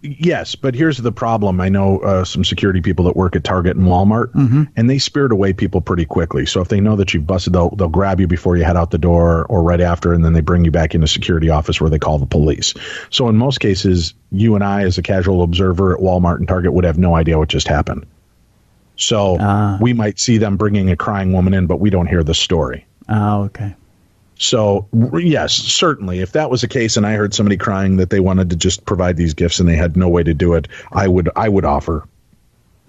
Yes, but here's the problem. I know some security people that work at Target and Walmart, and they spirit away people pretty quickly. So if they know that you've busted, they'll grab you before you head out the door or right after, and then they bring you back in the security office where they call the police. So in most cases, you and I, as a casual observer at Walmart and Target, would have no idea what just happened. So we might see them bringing a crying woman in, but we don't hear the story. Oh, okay. So, yes, certainly, if that was the case and I heard somebody crying that they wanted to just provide these gifts and they had no way to do it, I would offer.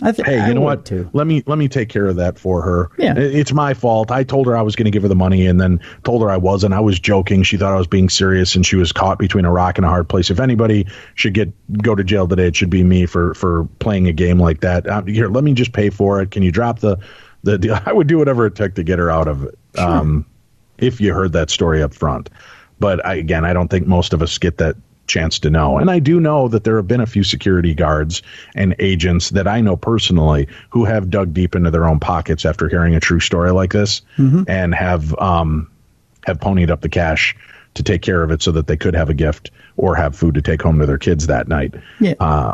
Hey, you know what? Too. Let me take care of that for her. Yeah. It's my fault. I told her I was going to give her the money and then told her I wasn't. I was joking. She thought I was being serious and she was caught between a rock and a hard place. If anybody should go to jail today, it should be me for playing a game like that. Here, let me just pay for it. Can you drop the deal? I would do whatever it took to get her out of it. Sure. If you heard that story up front. But I don't think most of us get that chance to know. And I do know that there have been a few security guards and agents that I know personally who have dug deep into their own pockets after hearing a true story like this and have ponied up the cash to take care of it so that they could have a gift or have food to take home to their kids that night,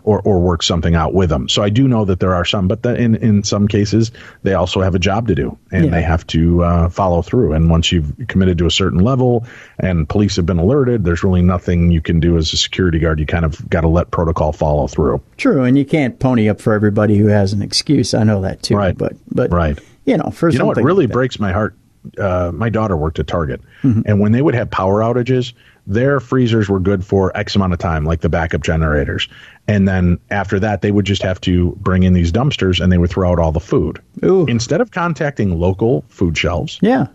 or work something out with them. So I do know that there are some, but in some cases, they also have a job to do, and they have to follow through. And once you've committed to a certain level and police have been alerted, there's really nothing you can do as a security guard. You kind of got to let protocol follow through. True, and you can't pony up for everybody who has an excuse. I know that too. Right. But right. What really breaks my heart, my daughter worked at Target, and when they would have power outages, their freezers were good for X amount of time, like the backup generators. And then after that, they would just have to bring in these dumpsters and they would throw out all the food. Ooh. Instead of contacting local food shelves. Yeah.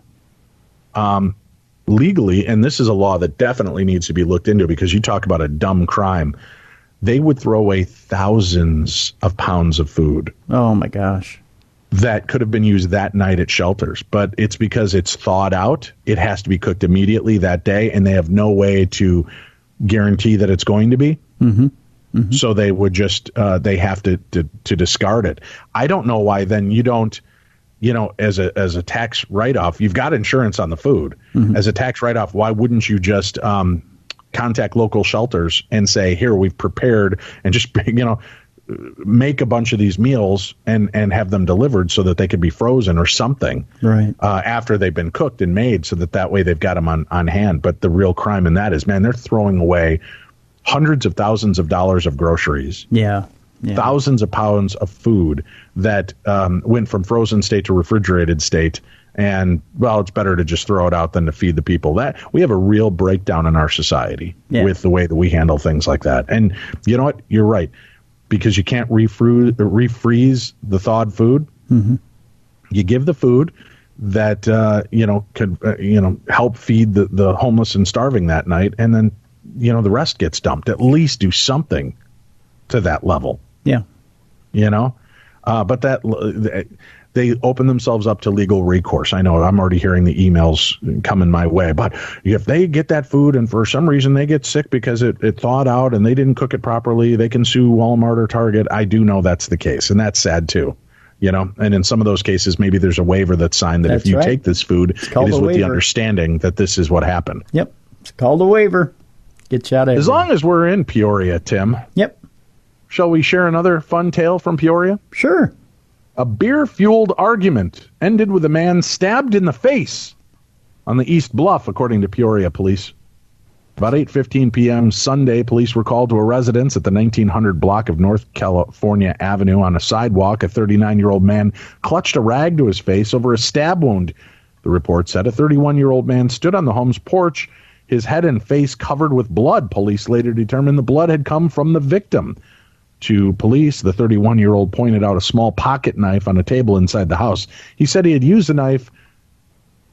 Legally, and this is a law that definitely needs to be looked into because you talk about a dumb crime, they would throw away thousands of pounds of food. Oh, my gosh. That could have been used that night at shelters, but it's because it's thawed out. It has to be cooked immediately that day, and they have no way to guarantee that it's going to be. So they would just they have to discard it. I don't know why then you don't, as a tax write-off, you've got insurance on the food. As a tax write-off, why wouldn't you just contact local shelters and say, here, we've prepared, and just, make a bunch of these meals and have them delivered so that they could be frozen or something after they've been cooked and made so that way they've got them on hand. But the real crime in that is, man, they're throwing away hundreds of thousands of dollars of groceries. Yeah. Thousands of pounds of food that went from frozen state to refrigerated state. And, well, it's better to just throw it out than to feed the people. That we have a real breakdown in our society with the way that we handle things like that. And you know what? You're right. Because you can't refreeze the thawed food. You give the food that could help feed the homeless and starving that night, and then the rest gets dumped. At least do something to that level. Yeah. But they open themselves up to legal recourse. I know I'm already hearing the emails coming my way, but if they get that food and for some reason they get sick because it thawed out and they didn't cook it properly, they can sue Walmart or Target. I do know that's the case, and that's sad too. And in some of those cases, maybe there's a waiver that's signed that if you take this food, it is with the understanding that this is what happened. Yep. It's called a waiver. Get you out of here. As long as we're in Peoria, Tim. Yep. Shall we share another fun tale from Peoria? Sure. A beer-fueled argument ended with a man stabbed in the face on the East Bluff, according to Peoria police. About 8:15 p.m. Sunday, police were called to a residence at the 1900 block of North California Avenue. On a sidewalk, a 39-year-old man clutched a rag to his face over a stab wound. The report said a 31-year-old man stood on the home's porch, his head and face covered with blood. Police later determined the blood had come from the victim. To police, the 31-year-old pointed out a small pocket knife on a table inside the house. He said he had used the knife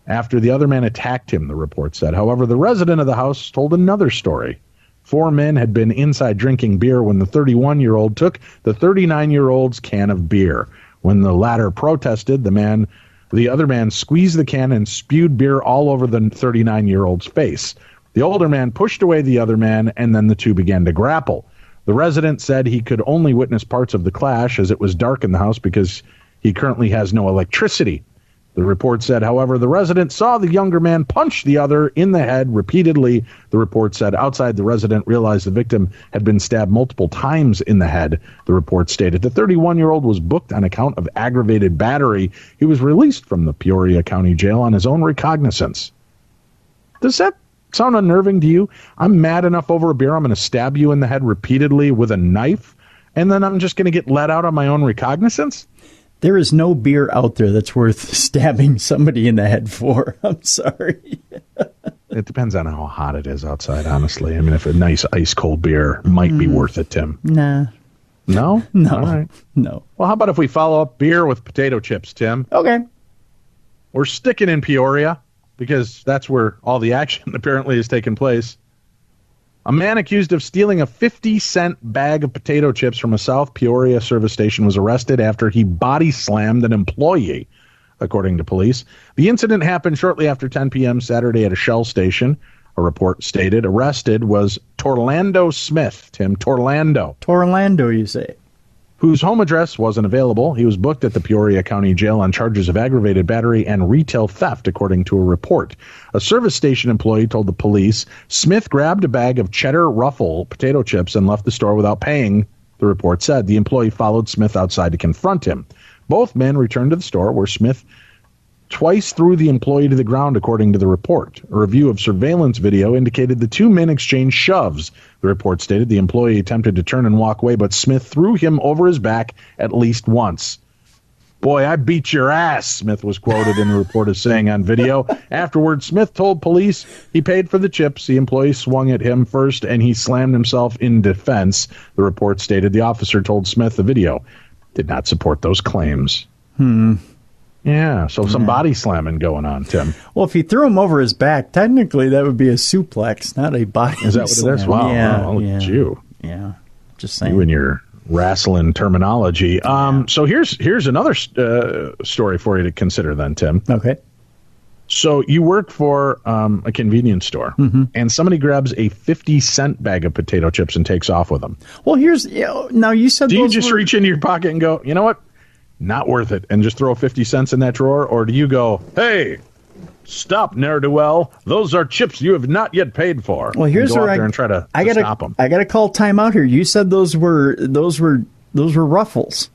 after the other man attacked him, the report said. However, the resident of the house told another story. 4 men had been inside drinking beer when the 31-year-old took the 39-year-old's can of beer. When the latter protested, the other man squeezed the can and spewed beer all over the 39-year-old's face. The older man pushed away the other man, and then the two began to grapple. The resident said he could only witness parts of the clash as it was dark in the house because he currently has no electricity. The report said, however, the resident saw the younger man punch the other in the head repeatedly. The report said outside, the resident realized the victim had been stabbed multiple times in the head. The report stated the 31-year-old was booked on account of aggravated battery. He was released from the Peoria County Jail on his own recognizance. Does that sound unnerving to you? I'm mad enough over a beer, I'm going to stab you in the head repeatedly with a knife, and then I'm just going to get let out on my own recognizance? There is no beer out there that's worth stabbing somebody in the head for. I'm sorry. It depends on how hot it is outside, honestly. I mean, if a nice ice-cold beer might be worth it, Tim. Nah. No? No. All right. No. Well, how about if we follow up beer with potato chips, Tim? Okay. We're sticking in Peoria because that's where all the action apparently is taking place. A man accused of stealing a 50-cent bag of potato chips from a South Peoria service station was arrested after he body slammed an employee, according to police. The incident happened shortly after 10 p.m. Saturday at a Shell station. A report stated arrested was Torlando Smith. Tim, Torlando, you say? Whose home address wasn't available. He was booked at the Peoria County Jail on charges of aggravated battery and retail theft, according to a report. A service station employee told the police Smith grabbed a bag of cheddar ruffle potato chips and left the store without paying, the report said. The employee followed Smith outside to confront him. Both men returned to the store where Smith twice threw the employee to the ground, according to the report. A review of surveillance video indicated the two men exchanged shoves. The report stated the employee attempted to turn and walk away, but Smith threw him over his back at least once. Boy, I beat your ass, Smith was quoted in the report as saying on video. Afterwards, Smith told police he paid for the chips. The employee swung at him first, and he slammed himself in defense. The report stated the officer told Smith the video did not support those claims. Yeah, so some body slamming going on, Tim. Well, if he threw him over his back, technically that would be a suplex, not a body slam. Is that what it is? Wow. Yeah, Look at you. Yeah, just saying. You and your wrestling terminology. So here's another story for you to consider then, Tim. Okay. So you work for a convenience store, and somebody grabs a 50-cent bag of potato chips and takes off with them. Well, now you said do you just reach into your pocket and go, you know what? Not worth it, and just throw 50 cents in that drawer? Or do you go, hey, stop, ne'er-do-well, those are chips you have not yet paid for? Well, here's where where I try to stop them. I got to call time out here. You said those were Ruffles.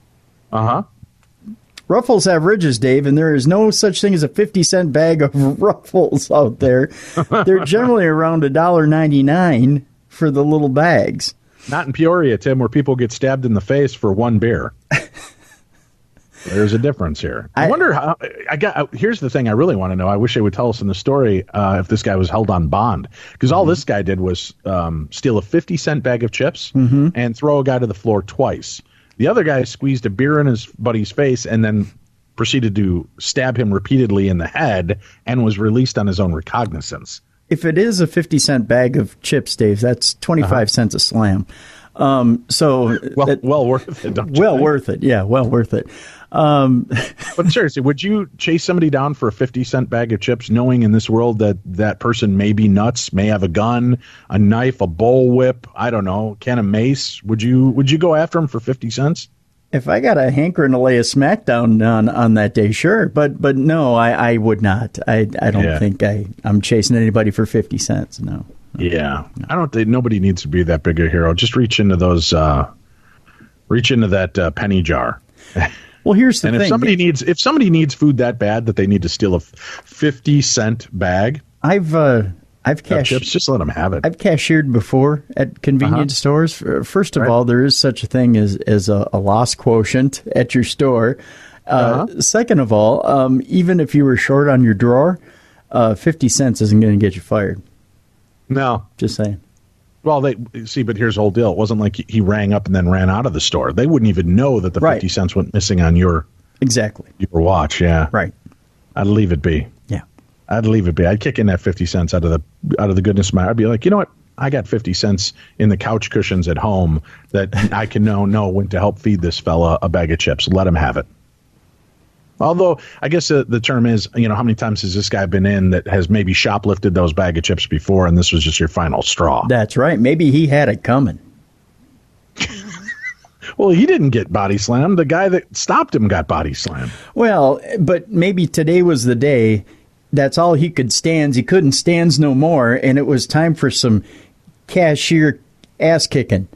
Uh-huh. Ruffles have ridges, Dave, and there is no such thing as a 50-cent bag of Ruffles out there. They're generally around $1.99 for the little bags. Not in Peoria, Tim, where people get stabbed in the face for one beer. There's a difference here. I wonder how. Here's the thing I really want to know. I wish they would tell us in the story if this guy was held on bond, because all this guy did was steal a 50-cent bag of chips and throw a guy to the floor twice. The other guy squeezed a beer in his buddy's face and then proceeded to stab him repeatedly in the head and was released on his own recognizance. If it is a 50-cent bag of chips, Dave, that's 25 cents a slam. Well worth it. Don't you think? Worth it. Yeah, well worth it. But seriously, would you chase somebody down for a 50-cent bag of chips, knowing in this world that that person may be nuts, may have a gun, a knife, a bullwhip, I don't know, can of mace? Would you go after him for 50 cents? If I got a hankering to lay a smackdown on that day, sure. But no, I would not. I don't think I'm chasing anybody for 50 cents. No. Yeah. I don't think nobody needs to be that big a hero. Just reach into that penny jar. Well, here's the thing. If somebody needs food that bad that they need to steal a 50-cent bag, I've chips, just let them have it. I've cashiered before at convenience stores. First of all, there is such a thing as a loss quotient at your store. Second of all, even if you were short on your drawer, 50 cents isn't going to get you fired. No, just saying. Well, but here's the whole deal. It wasn't like he rang up and then ran out of the store. They wouldn't even know that the 50 cents went missing on your watch. Yeah, right. I'd leave it be. Yeah, I'd leave it be. I'd kick in that 50 cents out of the goodness of my. I'd be like, you know what? I got 50 cents in the couch cushions at home that I can know when to help feed this fella a bag of chips. Let him have it. Although, I guess the term is, how many times has this guy been in that has maybe shoplifted those bag of chips before, and this was just your final straw? That's right. Maybe he had it coming. Well, he didn't get body slammed. The guy that stopped him got body slammed. Well, but maybe today was the day. That's all he could stand. He couldn't stand no more, and it was time for some cashier ass kicking.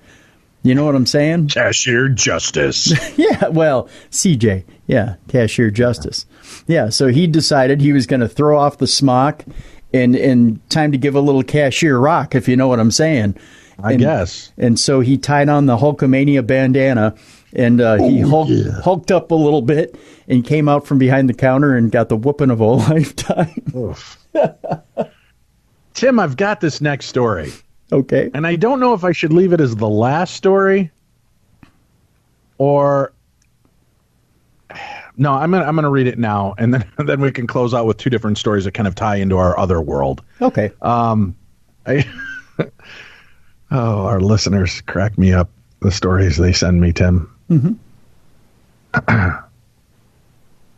You know what I'm saying? Cashier justice. Yeah, well, CJ. Yeah, cashier justice. Yeah, so he decided he was going to throw off the smock and time to give a little cashier rock, if you know what I'm saying. I guess. And so he tied on the Hulkamania bandana and he hulked up a little bit and came out from behind the counter and got the whooping of a lifetime. Tim, I've got this next story. Okay. And I don't know if I should leave it as the last story or no, I'm gonna read it now, and then we can close out with two different stories that kind of tie into our other world. Okay. Our listeners crack me up, the stories they send me, Tim. Mm-hmm. I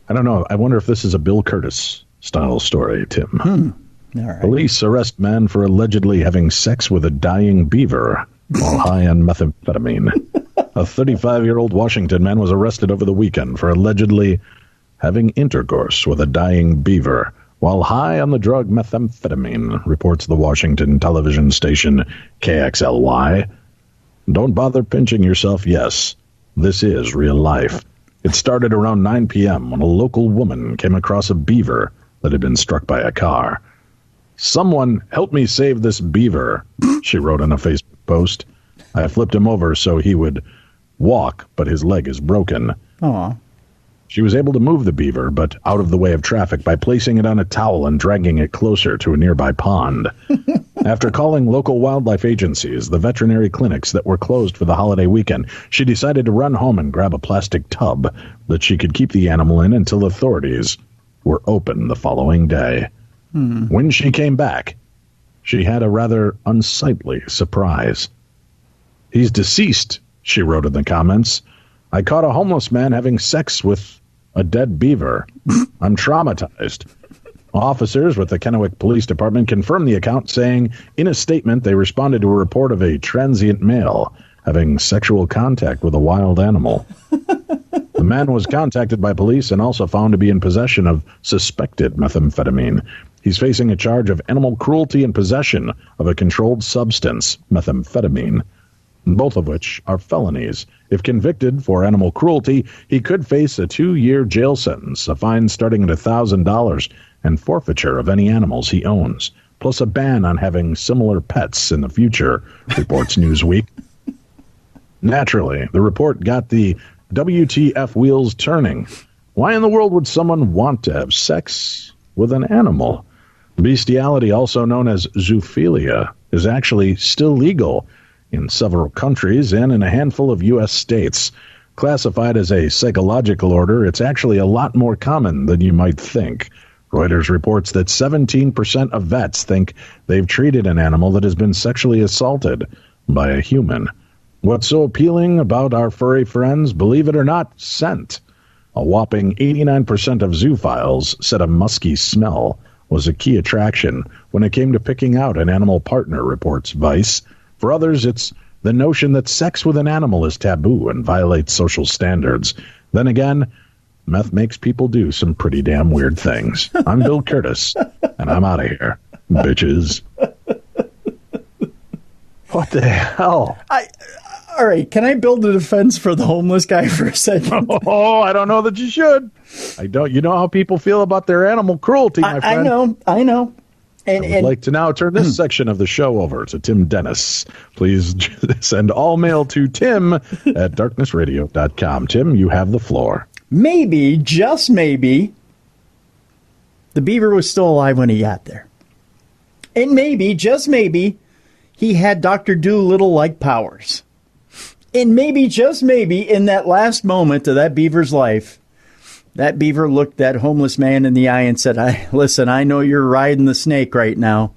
don't know. I wonder if this is a Bill Curtis style story, Tim. All right. Police arrest man for allegedly having sex with a dying beaver while high on methamphetamine. A 35-year-old Washington man was arrested over the weekend for allegedly having intercourse with a dying beaver while high on the drug methamphetamine, reports the Washington television station KXLY. Don't bother pinching yourself. Yes, this is real life. It started around 9 p.m. when a local woman came across a beaver that had been struck by a car. Someone help me save this beaver, she wrote in a Facebook post. I flipped him over so he would walk, but his leg is broken. Aw. She was able to move the beaver, but out of the way of traffic by placing it on a towel and dragging it closer to a nearby pond. After calling local wildlife agencies, the veterinary clinics that were closed for the holiday weekend, she decided to run home and grab a plastic tub that she could keep the animal in until authorities were open the following day. When she came back, she had a rather unsightly surprise. He's deceased, she wrote in the comments. I caught a homeless man having sex with a dead beaver. I'm traumatized. Officers with the Kennewick Police Department confirmed the account, saying in a statement they responded to a report of a transient male having sexual contact with a wild animal. The man was contacted by police and also found to be in possession of suspected methamphetamine. He's facing a charge of animal cruelty and possession of a controlled substance, methamphetamine, both of which are felonies. If convicted for animal cruelty, he could face a 2-year jail sentence, a fine starting at $1,000, and forfeiture of any animals he owns, plus a ban on having similar pets in the future, reports Newsweek. Naturally, the report got the WTF wheels turning. Why in the world would someone want to have sex with an animal? Bestiality, also known as zoophilia, is actually still legal in several countries and in a handful of U.S. states. Classified as a psychological order, it's actually a lot more common than you might think. Reuters reports that 17% of vets think they've treated an animal that has been sexually assaulted by a human. What's so appealing about our furry friends? Believe it or not, scent. A whopping 89% of zoophiles said a musky smell was a key attraction when it came to picking out an animal partner, reports Vice. For others, it's the notion that sex with an animal is taboo and violates social standards. Then again, meth makes people do some pretty damn weird things. I'm Bill Curtis, and I'm out of here, bitches. What the hell? All right, can I build a defense for the homeless guy for a second? Oh, I don't know that you should. I don't. You know how people feel about their animal cruelty, my friend. I know. And I would like to now turn this section of the show over to Tim Dennis. Please send all mail to Tim at darknessradio.com. Tim, you have the floor. Maybe, just maybe, the beaver was still alive when he got there. And maybe, just maybe, he had Dr. Dolittle-like powers. And maybe, just maybe, in that last moment of that beaver's life, that beaver looked that homeless man in the eye and said, listen, I know you're riding the snake right now.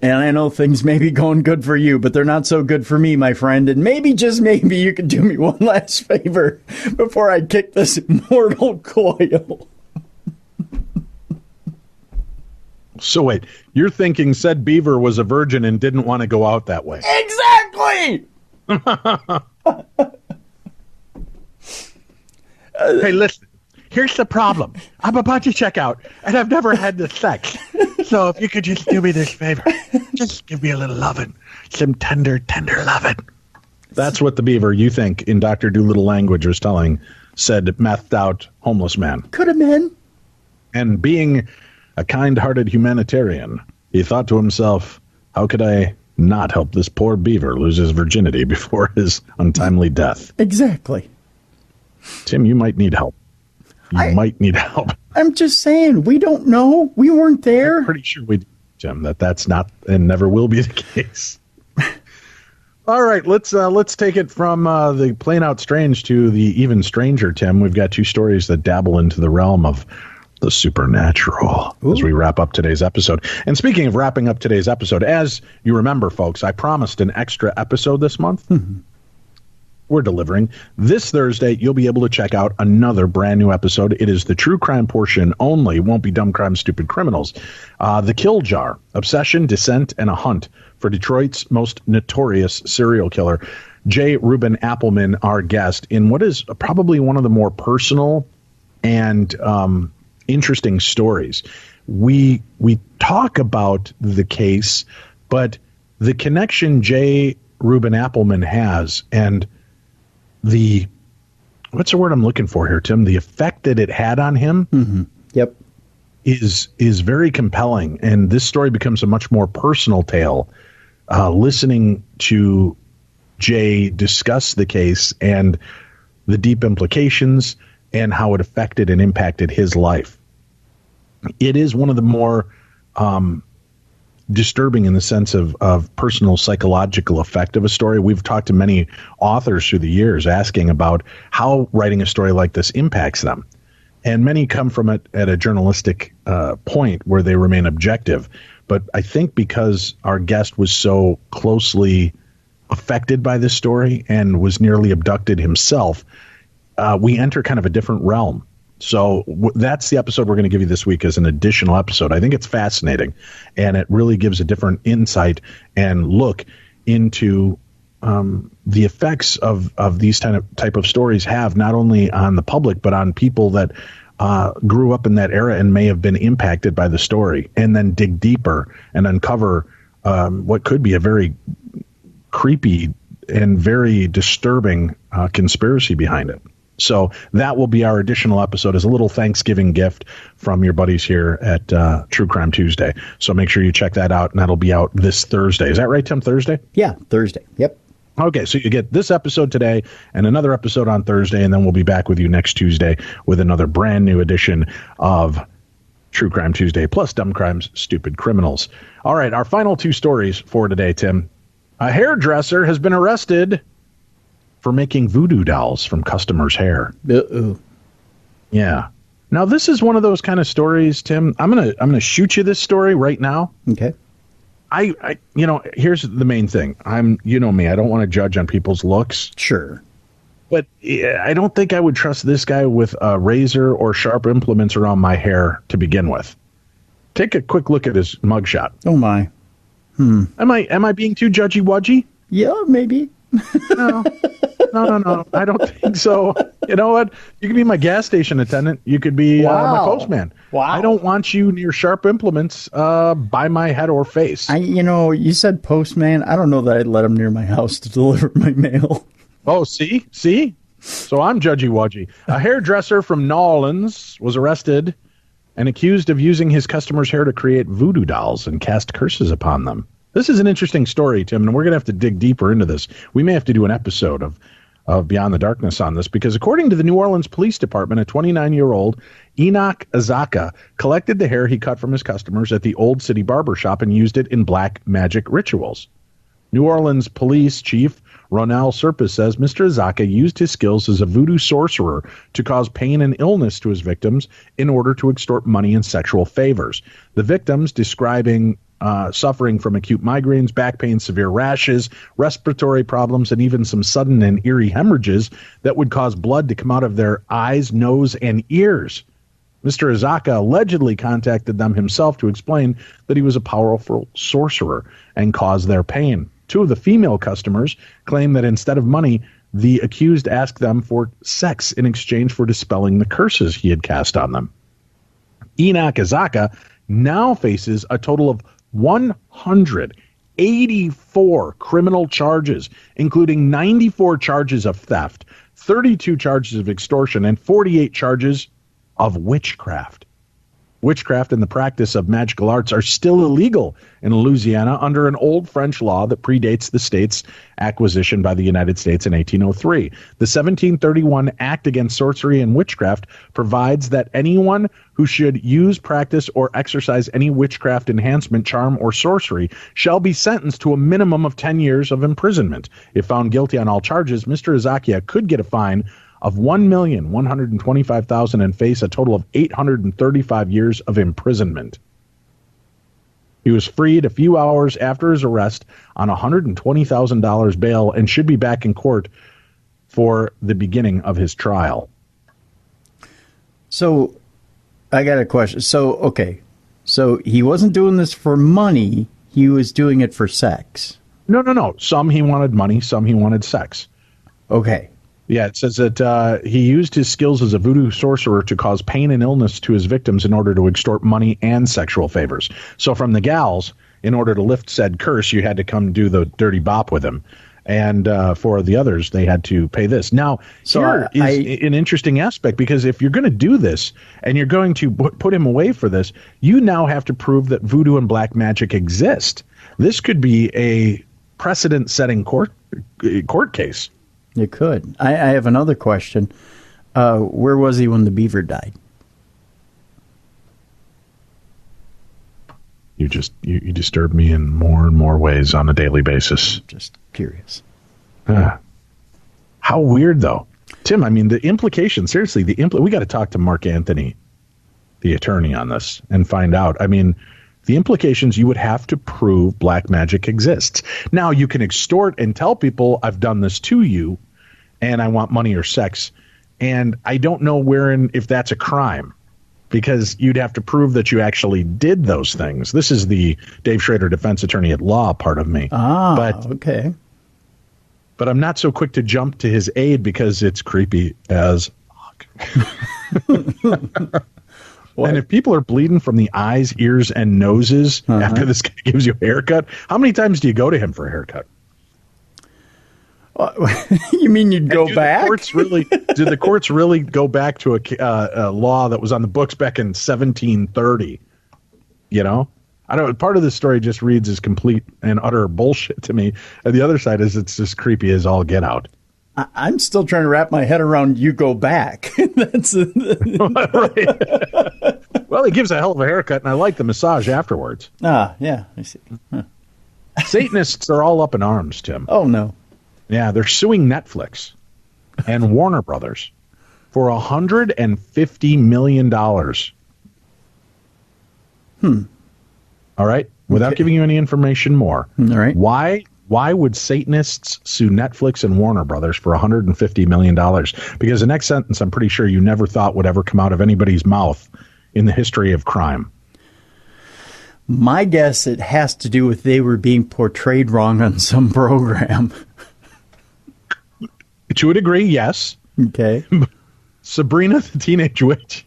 And I know things may be going good for you, but they're not so good for me, my friend. And maybe, just maybe, you could do me one last favor before I kick this mortal coil. So wait, you're thinking said beaver was a virgin and didn't want to go out that way. Exactly! Hey, listen. Here's the problem. I'm about to check out, and I've never had the sex. So if you could just do me this favor, just give me a little lovin', some tender, tender lovin'. That's what the beaver, you think, in Dr. Dolittle language was telling, said methed out homeless man. Could have been. And being a kind-hearted humanitarian, he thought to himself, how could I not help this poor beaver lose his virginity before his untimely death? Exactly. Tim, you might need help. You might need help. I'm just saying, we don't know. We weren't there. I'm pretty sure we do, Jim, that's not and never will be the case. All right, let's take it from the plain out strange to the even stranger, Tim. We've got two stories that dabble into the realm of the supernatural as we wrap up today's episode. And speaking of wrapping up today's episode, as you remember, folks, I promised an extra episode this month. Mm-hmm. We're delivering. This Thursday, you'll be able to check out another brand new episode. It is the true crime portion only. Won't be dumb crime, stupid criminals. The Kill Jar, Obsession, Descent, and a Hunt for Detroit's most notorious serial killer. J. Reuben Appelman, our guest, in what is probably one of the more personal and interesting stories. We talk about the case, but the connection J. Reuben Appelman has and what's the word I'm looking for here, Tim? The effect that it had on him Yep. is very compelling. And this story becomes a much more personal tale. Listening to Jay discuss the case and the deep implications and how it affected and impacted his life. It is one of the more disturbing in the sense of personal psychological effect of a story. We've talked to many authors through the years asking about how writing a story like this impacts them. And many come from it at a journalistic point where they remain objective. But I think because our guest was so closely affected by this story and was nearly abducted himself, we enter kind of a different realm. So that's the episode we're going to give you this week as an additional episode. I think it's fascinating, and it really gives a different insight and look into the effects of these type of stories have not only on the public, but on people that grew up in that era and may have been impacted by the story, and then dig deeper and uncover what could be a very creepy and very disturbing conspiracy behind it. So that will be our additional episode as a little Thanksgiving gift from your buddies here at True Crime Tuesday. So make sure you check that out, and that'll be out this Thursday. Is that right, Tim? Thursday? Yeah, Thursday. Yep. Okay, so you get this episode today and another episode on Thursday, and then we'll be back with you next Tuesday with another brand new edition of True Crime Tuesday, plus Dumb Crimes, Stupid Criminals. All right, our final two stories for today, Tim. A hairdresser has been arrested for making voodoo dolls from customers' hair. Uh-oh. Yeah. Now, this is one of those kind of stories, Tim. I'm gonna shoot you this story right now. Okay. here's the main thing. You know me, I don't want to judge on people's looks. Sure. But I don't think I would trust this guy with a razor or sharp implements around my hair to begin with. Take a quick look at his mugshot. Oh my. Am I being too judgy-wudgy? Yeah, maybe. No. I don't think so. You know what? You could be my gas station attendant. You could be my postman. Wow. I don't want you near sharp implements by my head or face. You said postman. I don't know that I'd let him near my house to deliver my mail. Oh, see? So I'm judgy-wudgy. A hairdresser from Nolans was arrested and accused of using his customers' hair to create voodoo dolls and cast curses upon them. This is an interesting story, Tim, and we're going to have to dig deeper into this. We may have to do an episode of Beyond the Darkness on this, because according to the New Orleans Police Department, a 29-year-old Enoch Azaka collected the hair he cut from his customers at the Old City Barber Shop and used it in black magic rituals. New Orleans Police Chief Ronell Serpis says Mr. Azaka used his skills as a voodoo sorcerer to cause pain and illness to his victims in order to extort money and sexual favors. The victims, describing suffering from acute migraines, back pain, severe rashes, respiratory problems, and even some sudden and eerie hemorrhages that would cause blood to come out of their eyes, nose, and ears. Mr. Azaka allegedly contacted them himself to explain that he was a powerful sorcerer and caused their pain. Two of the female customers claim that instead of money, the accused asked them for sex in exchange for dispelling the curses he had cast on them. Enoch Azaka now faces a total of 184 criminal charges, including 94 charges of theft, 32 charges of extortion, and 48 charges of witchcraft. Witchcraft and the practice of magical arts are still illegal in Louisiana under an old French law that predates the state's acquisition by the United States in 1803. The 1731 Act Against Sorcery and Witchcraft provides that anyone who should use, practice, or exercise any witchcraft, enhancement, charm, or sorcery shall be sentenced to a minimum of 10 years of imprisonment. If found guilty on all charges, Mr. Azakia could get a fine of $1,125,000 and face a total of 835 years of imprisonment. He was freed a few hours after his arrest on $120,000 bail and should be back in court for the beginning of his trial. So, I got a question. So he wasn't doing this for money. He was doing it for sex. No. Some he wanted money, some he wanted sex. Okay. Yeah, it says that he used his skills as a voodoo sorcerer to cause pain and illness to his victims in order to extort money and sexual favors. So from the gals, in order to lift said curse, you had to come do the dirty bop with him. And for the others, they had to pay this. Now, here is an interesting aspect, because if you're going to do this and you're going to put him away for this, you now have to prove that voodoo and black magic exist. This could be a precedent-setting court case. It could. I have another question. Where was he when the beaver died? You disturb me in more and more ways on a daily basis. Just curious. How weird, though. Tim, I mean, the implication, seriously, we got to talk to Mark Anthony, the attorney, on this and find out. I mean, the implications, you would have to prove black magic exists. Now, you can extort and tell people, I've done this to you, and I want money or sex. And I don't know if that's a crime, because you'd have to prove that you actually did those things. This is the Dave Schrader defense attorney at law part of me. Okay. But I'm not so quick to jump to his aid because it's creepy as fuck. And if people are bleeding from the eyes, ears, and noses after this guy gives you a haircut, how many times do you go to him for a haircut? You mean you'd go back? Do the courts really go back to a law that was on the books back in 1730? You know? I don't. Part of the story just reads as complete and utter bullshit to me, and the other side is it's just creepy as all get out. I'm still trying to wrap my head around you go back. That's right. Well, he gives a hell of a haircut, and I like the massage afterwards. Yeah, I see. Huh. Satanists are all up in arms, Tim. Oh, no. Yeah, they're suing Netflix and Warner Brothers for $150 million. All right? Without giving you any information more. All right. Why would Satanists sue Netflix and Warner Brothers for $150 million? Because the next sentence, I'm pretty sure you never thought would ever come out of anybody's mouth in the history of crime. My guess, it has to do with they were being portrayed wrong on some program. To a degree, yes. Okay. Sabrina the Teenage Witch.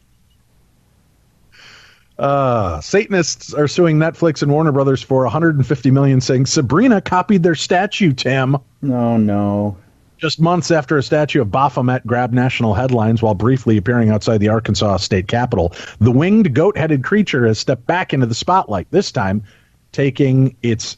Satanists are suing Netflix and Warner Brothers for $150 million, saying Sabrina copied their statue, Tim. No. Just months after a statue of Baphomet grabbed national headlines while briefly appearing outside the Arkansas state capitol, the winged goat-headed creature has stepped back into the spotlight, this time taking its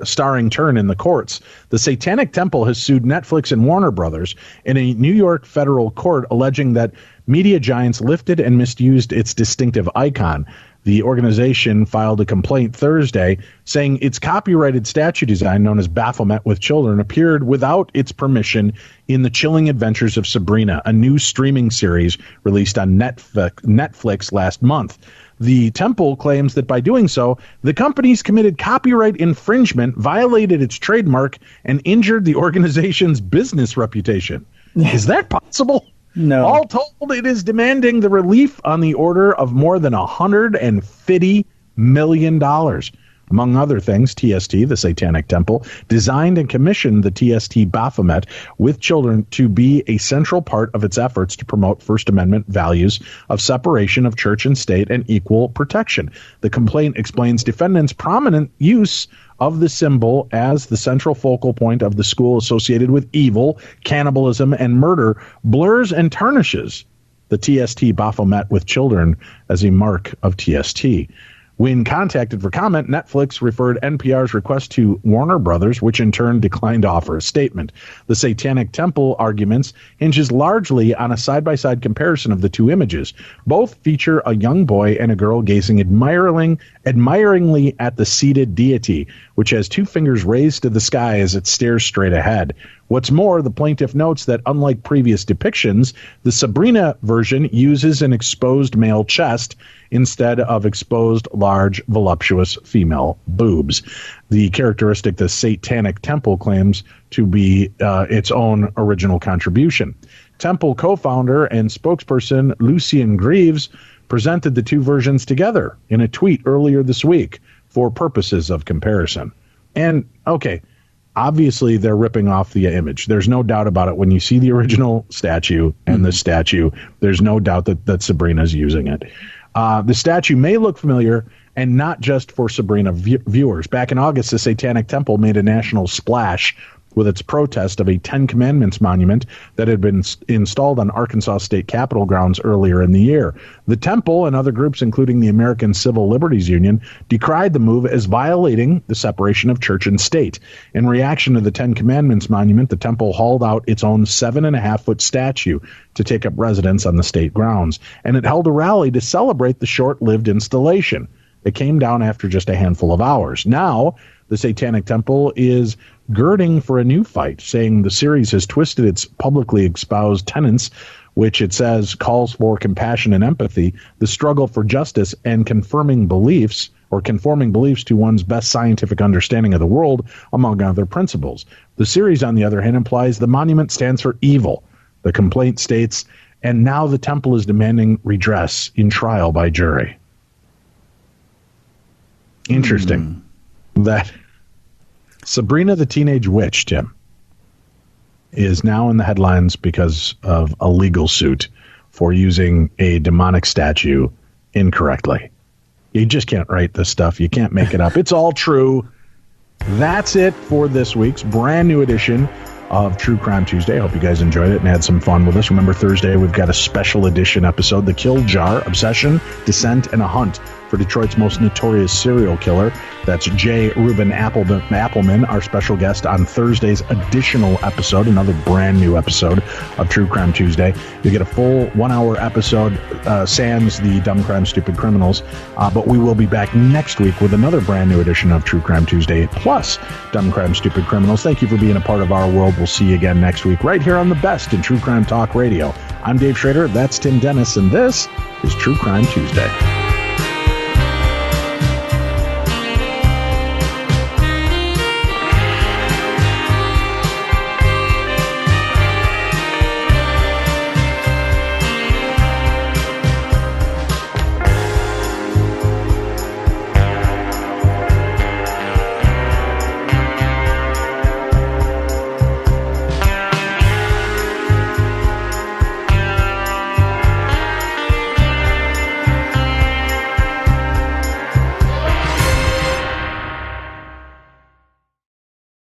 starring turn in the courts. The Satanic Temple has sued Netflix and Warner Brothers in a New York federal court, alleging that media giants lifted and misused its distinctive icon. The organization filed a complaint Thursday saying its copyrighted statue design, known as Baphomet with Children, appeared without its permission in The Chilling Adventures of Sabrina, a new streaming series released on Netflix last month. The temple claims that by doing so, the company's committed copyright infringement, violated its trademark, and injured the organization's business reputation. Is that possible? No. All told, it is demanding the relief on the order of more than $150 million. Among other things, TST, the Satanic Temple, designed and commissioned the TST Baphomet with Children to be a central part of its efforts to promote First Amendment values of separation of church and state and equal protection. The complaint explains defendants' prominent use of the symbol as the central focal point of the school associated with evil, cannibalism, and murder blurs and tarnishes the TST Baphomet with Children as a mark of TST. When contacted for comment, Netflix referred NPR's request to Warner Brothers, which in turn declined to offer a statement. The Satanic Temple arguments hinges largely on a side-by-side comparison of the two images. Both feature a young boy and a girl gazing admiringly at the seated deity, which has two fingers raised to the sky as it stares straight ahead. What's more, the plaintiff notes that unlike previous depictions, the Sabrina version uses an exposed male chest instead of exposed, large, voluptuous female boobs. The characteristic the Satanic Temple claims to be its own original contribution. Temple co-founder and spokesperson Lucien Greaves presented the two versions together in a tweet earlier this week for purposes of comparison. And, okay, obviously they're ripping off the image. There's no doubt about it. When you see the original statue and the statue, there's no doubt that Sabrina's using it. The statue may look familiar, and not just for Sabrina viewers. Back in August, the Satanic Temple made a national splash with its protest of a Ten Commandments monument that had been installed on Arkansas State Capitol grounds earlier in the year. The temple and other groups, including the American Civil Liberties Union, decried the move as violating the separation of church and state. In reaction to the Ten Commandments monument, the temple hauled out its own 7.5-foot statue to take up residence on the state grounds, and it held a rally to celebrate the short-lived installation. It came down after just a handful of hours. Now, the Satanic Temple is girding for a new fight, saying the series has twisted its publicly espoused tenets, which it says calls for compassion and empathy, the struggle for justice, and conforming beliefs to one's best scientific understanding of the world, among other principles. The series, on the other hand, implies the monument stands for evil. The complaint states, and now the temple is demanding redress in trial by jury. Interesting that Sabrina the Teenage Witch, Tim, is now in the headlines because of a legal suit for using a demonic statue incorrectly. You just can't write this stuff. You can't make it up. It's all true. That's it for this week's brand new edition of True Crime Tuesday. I hope you guys enjoyed it and had some fun with us. Remember, Thursday, we've got a special edition episode, The Kill Jar, Obsession, Descent, and a Hunt for Detroit's most notorious serial killer. That's J. Reuben Appleman, our special guest on Thursday's additional episode, another brand new episode of True Crime Tuesday. You get a full 1-hour episode, sans the Dumb Crime Stupid Criminals, but we will be back next week with another brand new edition of True Crime Tuesday, plus Dumb Crime Stupid Criminals. Thank you for being a part of our world. We'll see you again next week, right here on the best in True Crime Talk Radio. I'm Dave Schrader, that's Tim Dennis, and this is True Crime Tuesday.